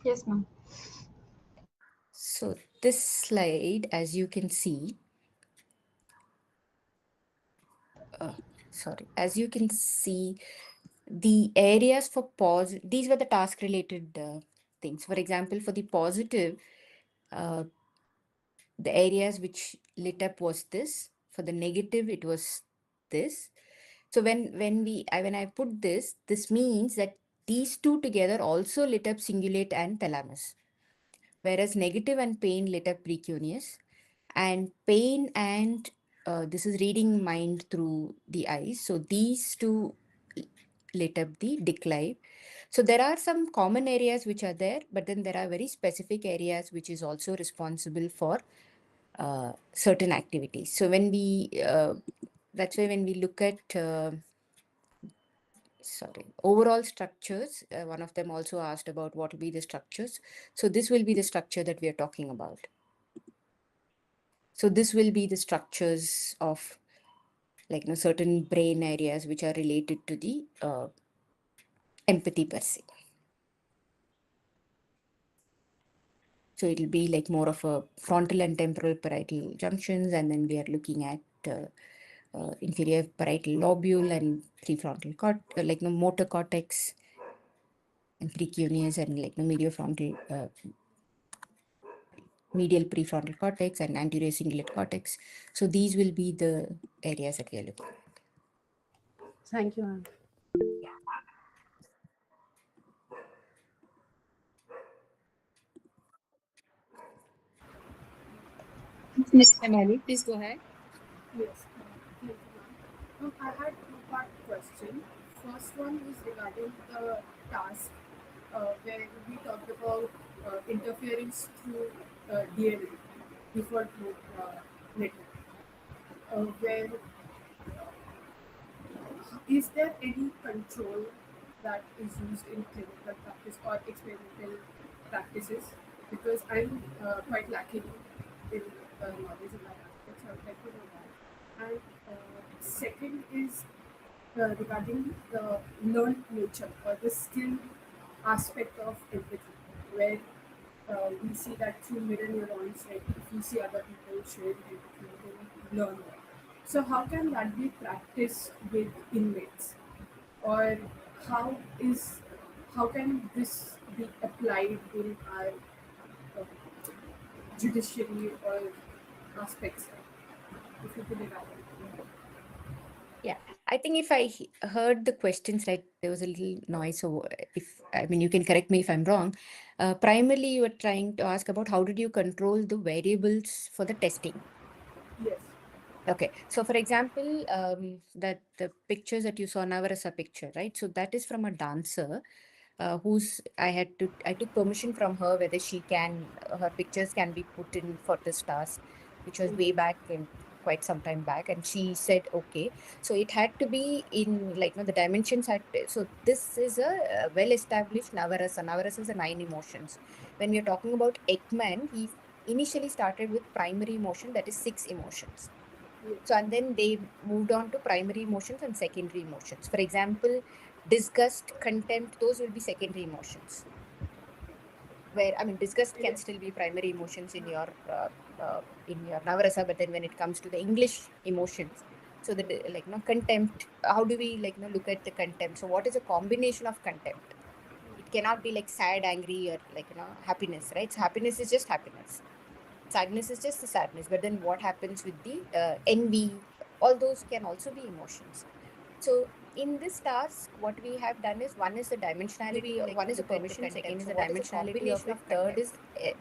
Yes, ma'am. so this slide, as you can see, as you can see, the areas for these were the task related things. For example, for the positive, uh, the areas which lit up was this. For the negative, it was this. So when I put this means that these two together also lit up cingulate and thalamus, whereas negative and pain lit up precuneus, and pain and this is reading mind through the eyes. So these two lit up the declive. So there are some common areas which are there, but then there are very specific areas which is also responsible for certain activities. So when we that's why when we look at overall structures, one of them also asked about what will be the structures. So this will be the structure that we are talking about. So this will be the structures of certain brain areas which are related to the empathy per se. So it'll be like more of a frontal and temporal parietal junctions, and then we are looking at inferior parietal lobule and prefrontal motor cortex and precuneus and medial prefrontal cortex and anterior cingulate cortex. So these will be the areas that we are looking at. Thank you, ma'am. Ms. Emily, please go ahead. Yes, thank you, ma'am. I had two-part question. First one is regarding the task where we talked about interference through DNA, default mode network, where is there any control that is used in clinical practice or experimental practices? Because I'm quite lacking in knowledge in that aspect, so I'd like to know that. And second is regarding the learned nature or the skill aspect of empathy, where we see that through mirror neurons, like if we see other people showing empathy, then we learn more. So how can that be practiced with inmates, or how can this be applied in our uh, judiciary or aspects? If you could elaborate. Yeah, I think if I heard the questions right, there was a little noise. So you can correct me if I'm wrong. Primarily, you were trying to ask about how did you control the variables for the testing? Yes. Okay, so for example, that the pictures that you saw, Navarasa picture, right? So that is from a dancer I took permission from her whether her pictures can be put in for this task, which was way back in quite some time back, and she said okay. So it had to be in the dimensions so this is a well-established Navarasa. Navarasa is the 9 emotions. When we are talking about Ekman, he initially started with primary emotion, that is 6 emotions. So, and then they moved on to primary emotions and secondary emotions. For example, disgust, contempt, those will be secondary emotions. Where, disgust can still be primary emotions in your Navarasa, but then when it comes to the English emotions, so the contempt, how do we look at the contempt? So what is a combination of contempt? It cannot be sad, angry, or happiness, right? So happiness is just happiness. Sadness is just the sadness, but then what happens with the envy? All those can also be emotions. So in this task, what we have done is one is the dimensionality, one is the permission, second is the dimensionality of it, third is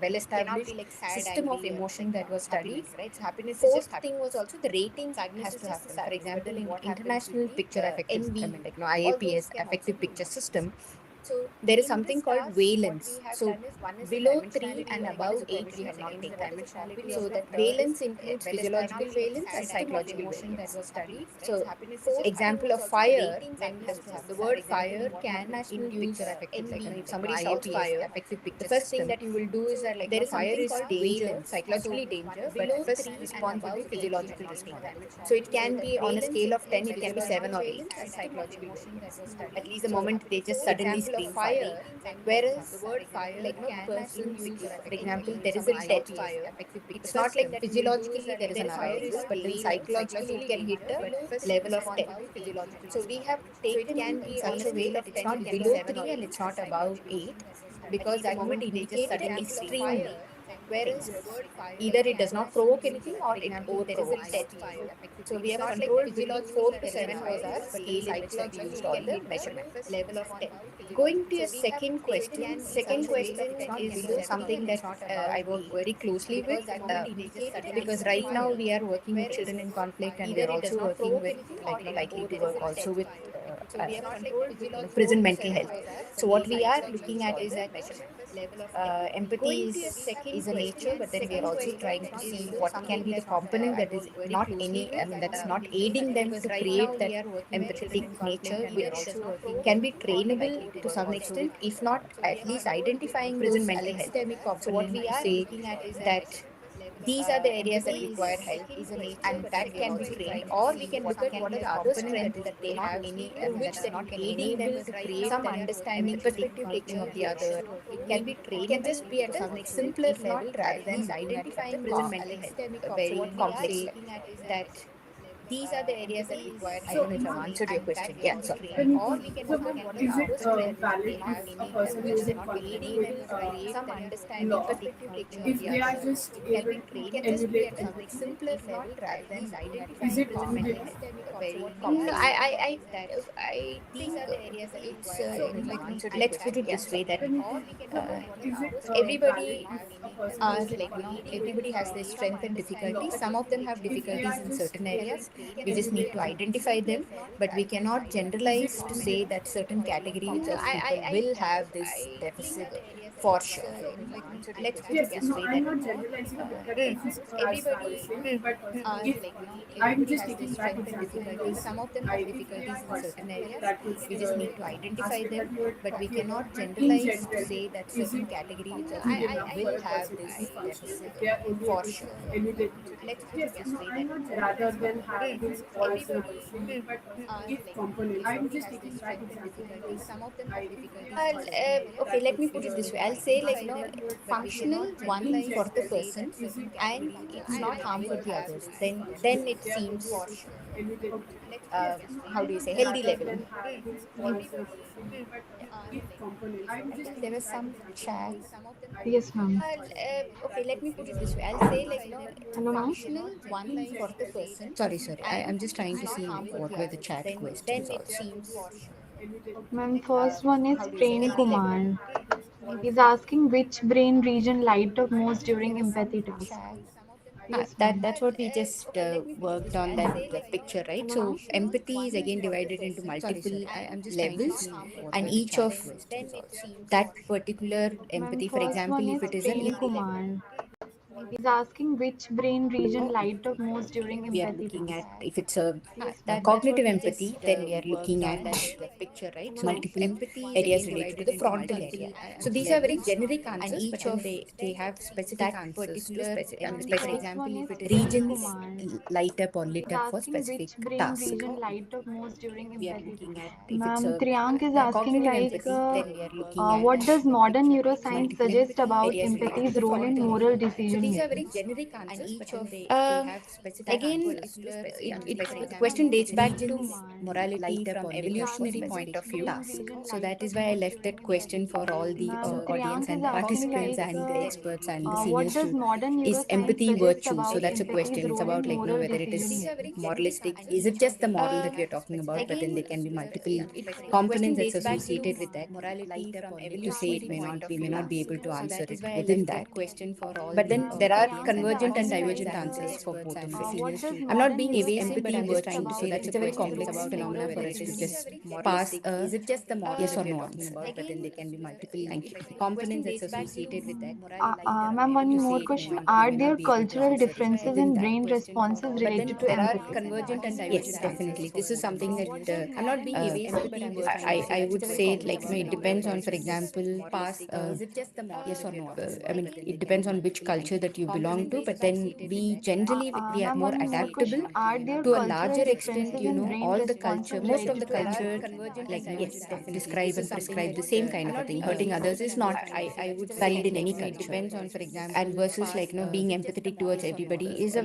well-established system of emotion that was studied. Right? So happiness is just thing was also the rating has to happen. For example, in International Picture Affective, IAPS Affective Picture System, there is something called valence. So below 3 and above 8, we have not taken. So that valence includes physiological valence and psychological valence. So example of fire, when the word fire can induce envy. If somebody shouts fire, the first thing that you will do is that there is fire is danger, psychologically danger, but first response will be physiological response. So it can be on a scale of 10, it can be 7 or 8. At least the moment they just suddenly scream fire. Whereas the word fire, like persons, for example, there is a death. It's not like physiologically there is an arousal, but then psychologically it can hit a level of 10. So we have taken in such a way that it's not below 3 and it's not above 8, because that would indicate an extreme thing. Either it does not provoke anything or it overprovokes. So we have controlled between 4 to 7 was our scale in which we used all the measurements. Going to your second question is something that I work very closely with, because right now we are working with children in conflict, and we are also working with, likely to work also with prison mental health. So what we are looking at is that empathy is a nature, but then we are also trying to see what can be the component that is not that's not aiding them to create that empathetic nature, which can be trainable to some extent, if not at least identifying prison mental health. So what we are looking at is that these are the areas that require help, and that can be trained, or we can look at what are the other strengths that they have, through which they can enable to create some understanding, perspective taking of the other. It can just be at a simpler level rather than looking at the prison mental health, a very complex level. These are the areas that require. I don't know if I've answered your question. Yeah, sorry. Is it valid if a person who is in conflict with Some understanding, law, perspective if they are just able to emulate empathy, is it only No, I think it's let's put it this way, that is it valid everybody if a person who is in everybody has their strength and difficulties. Some of them have if they difficulties are in just certain able areas. to We just need emulate to empathy, identify them, but we cannot is it generalize to say okay? that certain categories of people will have this deficit for sure. Let's put it Yes, this no, way, I'm that not generalizing that mm, this is as fallacious, but if I'm just taking that example because I personally that was the aspect that you were talking about. But in general, is it good enough for a person to be functional if they are only able to emulate empathy? Yes, no, I'm not rather than having all the but if components. I'm just taking that example because I okay, that let was me put it this way. I'll say, like, aspect that you were talking functional about. But one in for the general, person, is it and it's good not enough harm for for a the person others, to be then functional it if they are seems only able to emulate empathy? Yes, no, how I'm do you not say, healthy rather level. than having all the but if components. I'm just There taking was that some example chat. because I Yes, ma'am. Okay, that let was me put it this way. I'll the say, like, aspect that you were Hello, ma'am. talking about. But in general, Sorry, is it I'm just trying to see what were the chat if questions they also. are only emulate Ma'am, empathy? first one is How do you say, Prem healthy level? Kumar. He's asking which brain region light up most during empathy task. Yes, ma'am. That's what we just worked on, that picture, right? Hello, So ma'am. empathy is again divided into multiple levels, and each of that particular Ma'am, empathy, for first example, one if is it is an Prem Kumar. He's asking which brain region light up most during we are empathy looking at, task. if it's a Yes, ma'am. cognitive empathy, then we are looking at Hello, ma'am. multiple areas related to the frontal area. So these are very generic and answers, each but then of they have specific answers to Ma'am, specific first one is Prem regions Kumar. light up or lit He's up for asking which specific brain task. region light up most during We are empathy looking at, task. if it's Ma'am, a Triyank is asking cognitive empathy, then we are looking at what does modern neuroscience multiple suggest about areas related to empathy's the role in frontal moral area. So decision these are very making? generic answers, but then they have specific answers to specific. The question dates back to morality from evolutionary point of view. So that is why I left that question for all the Ma'am, audience Triyank is and the asking participants and the experts and the what seniors does to, modern is neuroscience empathy suggest virtue? So about that's a empathy's question. It's role about, in like, moral whether it decision is making? moralistic. Is it just the moral that we are talking about? But then there can be multiple components that's associated with that. To say, it may not, we may not be able to answer it within that. But then there are Priyank, can you convergent and articulate divergent answers for both of it. what does I'm not being modern evasive, but I'm just trying to about say that it's a very empathy complex role in phenomena for us to neurocorrelation? just pass a yes or no answer. Thank you. Components that's associated with that. Ma'am, one more question. Are there cultural differences in brain responses related to There are empathy? convergent and divergent. Yes, definitely. This is something that I'm not being evasive, but I'm just trying to say I that would it's a very say, complex it phenomenon depends for on, us for to just example, yes or no answer. I mean, it depends on which culture that you belong to, but then we are Ma'am, more one more adaptable. question. Are there To a cultural larger extent, differences in brain all the culture, responses most of the related to culture, empathy? yes, describe and prescribe the same kind of a thing. Hurting others is not, I would valid in any culture. And versus, being empathetic towards everybody is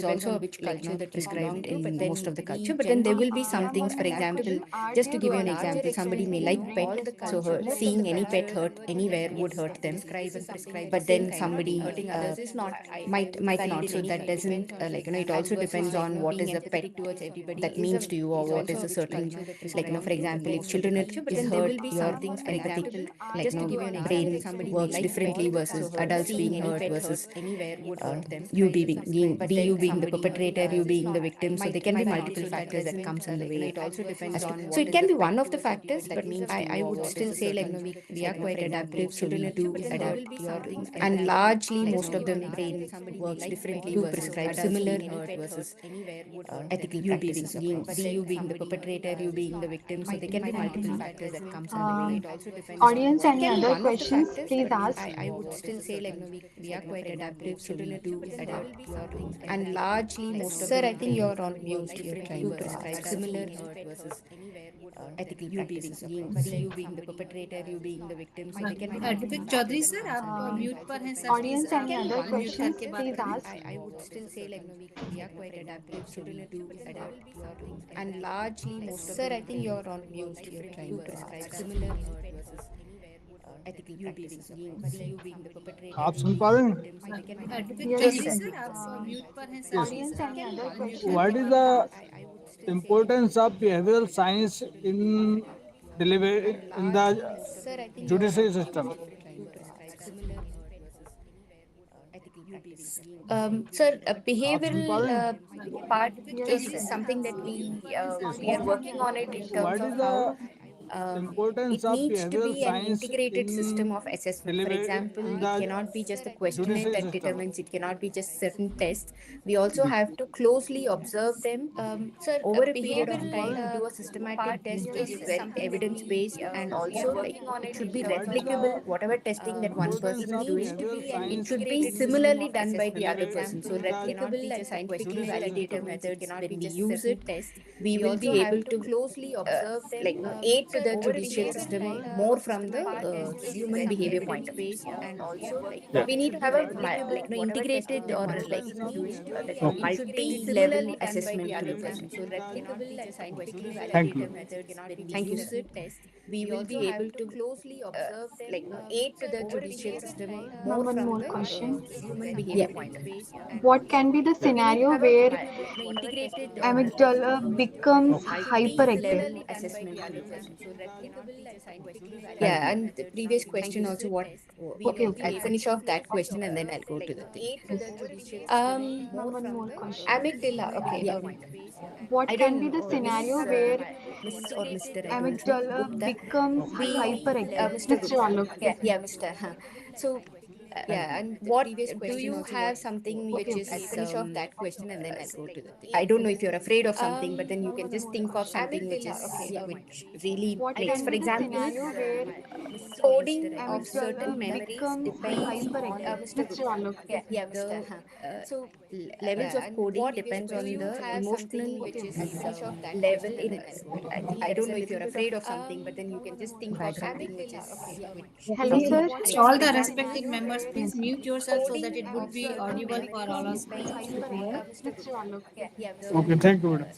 also, prescribed in most of the culture. But then there will be some Ma'am, things, one for more example, question. Are just to there give you an cultural example, somebody may differences in like brain pet, so responses seeing any related to pet hurt empathy? anywhere would hurt them. But then somebody might not. So that doesn't, it also depends on what is the pet that means to you, or what is a certain, for example, if children is hurt, your empathic, brain works differently versus adults being hurt versus you being the perpetrator, you being the victim. So there can be multiple factors that comes in the way. So it can be one of the factors, but I would still say, we are quite adaptive, so we do adapt. And largely, most of them brain works differently do prescribe similar ethical practices. You being the perpetrator, you being the victim. So there can be multiple factors that comes in the way. Audience, So it any can be other one of the questions? factors, Please but ask. I would still say, we are quite adaptive, so we do adapt. And largely, most of Sir, them I think brain you're on mute. works You're differently, trying do to prescribe ask. similar ethical practices. You being the perpetrator, you being the victim. So there can be multiple advocate factors Chaudhary that sir comes in आप the way. Mute पर हैं sir please Audience, any other unmute questions? करके बात Please करें ask. I would still say, we are quite adaptive, so we do adapt. And largely, most of Sir, them I think brain you're on works mute. You're differently, do trying to prescribe ask. similar ethical practices. You being the perpetrator, आप you soon being पा the रहे हैं? victim. So there can be advocate Yes, Yes, Chaudhary sir. sir. Sir आप mute पर हैं sir Yes. Please Audience, any other unmute questions? What करके is बात करें the importance of behavioral science in delivery in the Sir, I think you're judiciary on mute. system? You're trying to ask. Similar ethical practices. Sir, आप सुन पा behavioral रहे हैं? part Yes, is sir. something that we are Audience, any working other on it in terms What of is how the importance it of needs to behavioral be an science integrated system in of assessment. For delivery example, in it the cannot be just a questionnaire judiciary that system? determines, it cannot be just certain tests. We also have to closely observe them over a period of time, do a systematic test yes, which is sir. very evidence based, and also it should be What is replicable. the Whatever testing that one importance person is of doing, behavioral it science should be in similarly done by the other delivery person. So in the replicable and scientifically judiciary validated system? methods, when we use it, we will be able to aid to the judicial system more from the human behavior point of view. Yeah. We need to have a integrated, or Importance of behavioral that science multi-level assessment to look at. delivered in the Thank you. Thank you, sir. We will be able to aid to the judicial system Ma'am, more one from more the question. human Yeah. behavior point of view. What can be the yeah. We need to scenario have a where integrated, amygdala becomes Okay. hyperactive? level assessment to look at. Thank Yeah, you. and the previous question also, Okay, I'll okay. finish off that question and then I'll go to the thing. Ma'am, one more question. Amygdala, okay. Yeah. What I can don't be know, the Miss scenario where Miss or Mr. I don't know, amygdala Gupta. becomes We hyperactive? Mr. Mr. Gupta. Alok, Yeah, yes, sir. yeah, Mr. Huh. So Thank you. what do you have something Okay, which okay. is I'll finish off that question and then I'll go to the thing. I I don't don't know know if if you're you're afraid of something, um but then you can just think of something which is which really What makes, can for be the example, scenario where Miss or Mr. coding I of don't know, amygdala certain Gupta. memories becomes depends on hyperactive? Mr. Mr. Gupta. Alok, Yeah, yes, yeah, sir. Mr. the Huh. uh, So levels of coding what depends do on you the have something emotional which is Okay, okay. level in, I don't know if you're afraid of something, but then you can just think of background? something which is Hello, really sir. makes, all for the example, respected members please Yes. mute yourself so that coding it would of be certain audible for all Becomes us. hyperactive. Mr. Alok, yes, sir. Okay. Thank you, madam.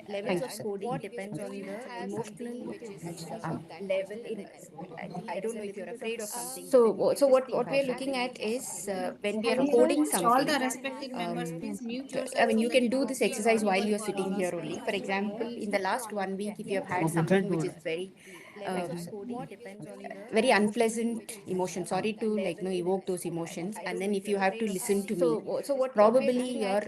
levels of coding depends on the emotional level in, I don't know if you're afraid of something, but then you can So just what think we're of looking something at which is is when we are Hello, sir. coding All something. the respected members please Yes, sir. mute I yourself mean, so you that can it do would this be exercise while audible you're for all sitting us. here only. For example, in the last 1 week, if you have had Okay. Thank something you, which madam. is very very unpleasant emotion. Sorry to evoke those emotions. And then if you have to listen to me, probably your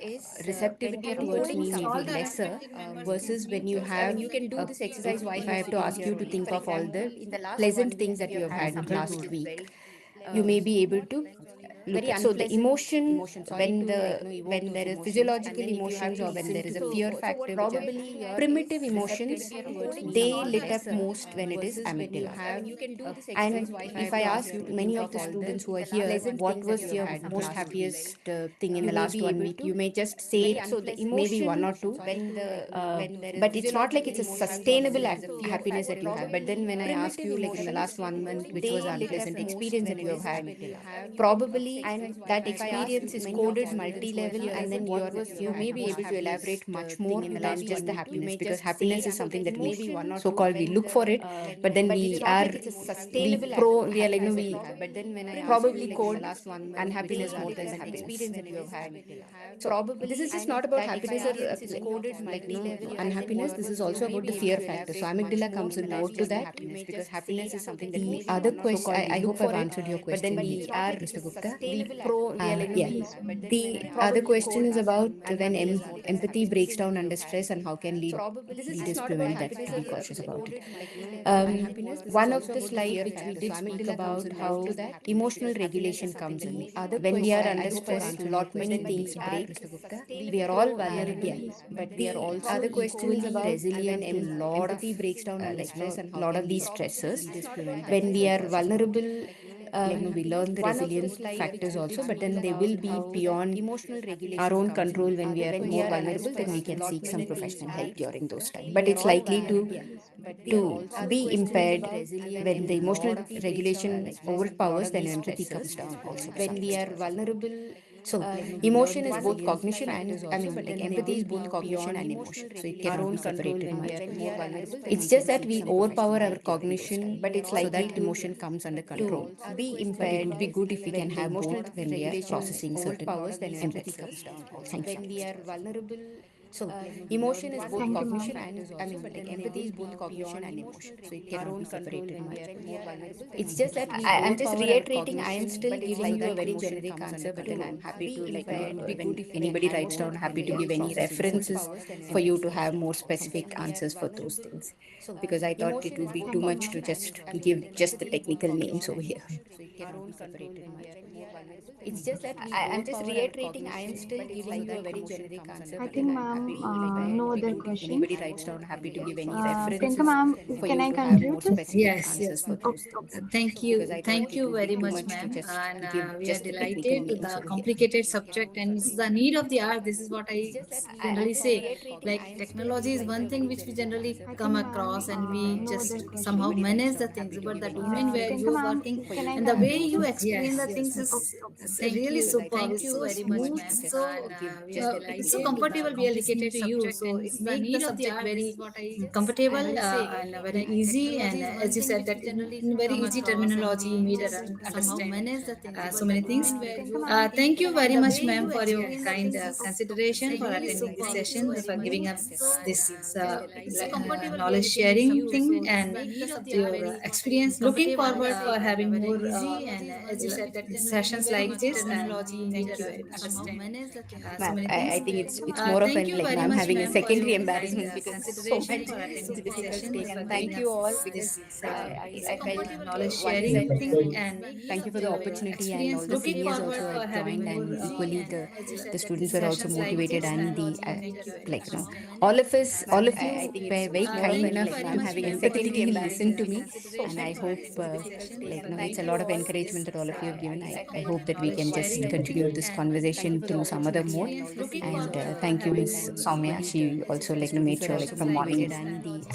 receptivity towards me may be lesser versus when you have if I have to ask you to think of all the pleasant things that you have had last week, you may be able to look at. So the emotion, when there is physiological emotions or when there is a fear factor, probably primitive emotions, they lit up most when it is amygdala. And if I ask many of the students who are here, what was your most happiest thing in the last 1 week, you may just say maybe one or two. But it's not like it's a sustainable happiness that you have. But then when I ask you, like in the last 1 month, which was an unpleasant experience that you have had, probably that experience is coded multi-level, and then you may be able to elaborate much more than just the happiness, because happiness is something that we so-called we look for it, but then we are but then when I probably code unhappiness more than the happiness that you have had. So this is just not about happiness or unhappiness. This is also about the fear factor. So amygdala comes in more to that, because happiness is something that the other question. I hope I've answered your question. But then we are Mr. Gupta. The other question is about when empathy breaks down under stress and how can leaders prevent that to be cautious about it. One of the slides which we did speak about how emotional regulation comes in. When we are under stress, a lot many things break. We are all vulnerable, but we are also equally resilient to lot of breaks down under stress and lot of these stresses. When we are vulnerable, we learn the resilience factors also, but then they will be beyond our own control. When we are more vulnerable, then we can seek some professional help during those times. But it's likely to be impaired when the emotional regulation overpowers, then empathy comes down also. When we are vulnerable, so emotion is both cognition and empathy is both cognition and emotion. So it cannot be separated much. It's just that we overpower our cognition, but it's like that emotion comes under control. Be impaired. It would be good if we can have both when we are processing certain empathy. Thank you. When we are vulnerable, so emotion is both cognition and empathy is both cognition and emotion. So it cannot be separated much. It's just that I'm just reiterating. I am still giving you a very generic answer, but then I'm happy to when anybody writes down, happy to give any references for you to have more specific answers for those things. Because I thought it would be too much to just give just the technical names over here. It's just that I'm just reiterating. I am still giving you a very generic answer. I think, ma'am, no other questions. Anybody writes down, happy to give any references Priyanka, ma'am, for can you I to have more conclude this? specific Yes, answers yes. for those things. Thank you very much, ma'am. And we are delighted with the complicated subject, and this is the need of the hour. This is what I generally say. Like technology is one thing which we generally come across, and we just somehow manage the things. But the domain where you are working and the way you explain the things is really superb. It's so smooth, so it's so comfortable. We are dedicated to you, so it makes the subject very comfortable and very easy. And as you said, that in very easy terminology, you made us understand so many things. Thank you very much, ma'am, for your kind consideration for attending this session, for giving us this knowledge sharing thing and your experience. Looking forward for having more as you said, that sessions like this. Thank you very much. I think it's more of an I'm having a secondary embarrassment because so much difficult to take. And thank you all. I felt knowledge one sharing set, thing, and thank you for the opportunity, and all the seniors also have joined, and equally the students were also motivated, and the all of us, all of you were very kind enough to empathetically listen to me, and I hope it's a lot of encouragement that all of you have given. I hope that we can just continue this conversation through some other mode. And thank you, Ms. Soumya. She also made sure from morning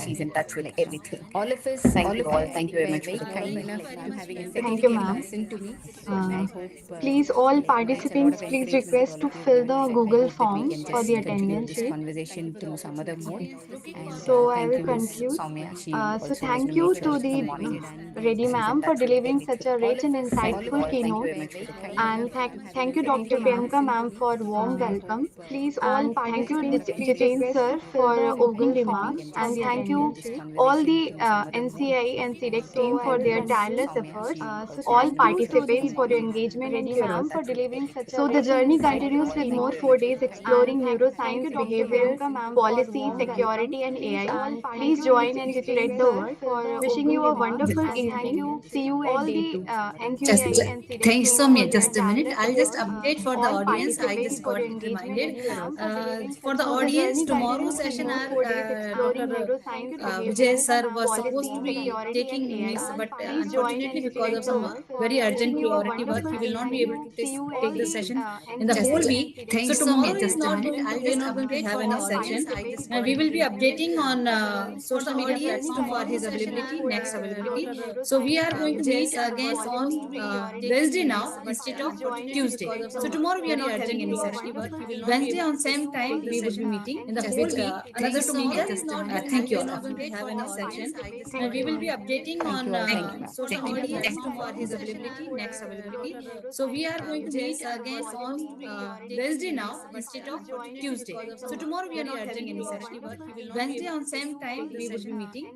she's in touch with everything. All of us, thank you all. Thank you very much for the kind enough to Thank you, ma'am. listen to me. And I hope Please, all participants, please request to fill the Google forms for the attendance this sheet. conversation through some other mode. And So I thank will you, Ms. conclude. Soumya. She So also thank you made sure to the from morning Reddy she's in ma'am for touch with delivering everything. such a rich and insightful keynote. And thank you, Dr. Priyanka ma'am, for warm welcome. Please, all thank you, Jiten sir for opening remarks, and thank you all the NCI and CDEC team for their tireless efforts, all participants for your engagement and curiosity. So the journey continues with more 4 days exploring neuroscience, behavior, policy, security, and AI. Please join and spread the word. Wishing you a wonderful evening. See you at day 2. Just, NCI and CDEC thanks, team for Soumya. their Just a minute. tireless I'll just efforts, update for the all audience. I participants just for got your it engagement reminded. and curiosity. For the So the audience, journey tomorrow's continues with session, more our 4 days exploring Dr. neuroscience, Vijay behavior, sir was supposed policy, to be security, and taking AI. leave, but Please join unfortunately, and because spread of the some word. very urgent Wishing you a priority work, he wonderful will not be able evening. to See you at take the the session in the whole week. So tomorrow is not going to, we are not going to have any session. We will be updating on social media platform for his availability, next availability. So we are going to meet again on Wednesday now instead of Tuesday. So tomorrow we are not having any session. Wednesday on same time we would be meeting in the whole week. Another tomorrow is not. Thank you all. Have any session. We will be updating on social media platform for his availability, next availability. So we are going to meet again on Wednesday now instead of Tuesday. So tomorrow we are not having any session. Wednesday on same time we would be meeting in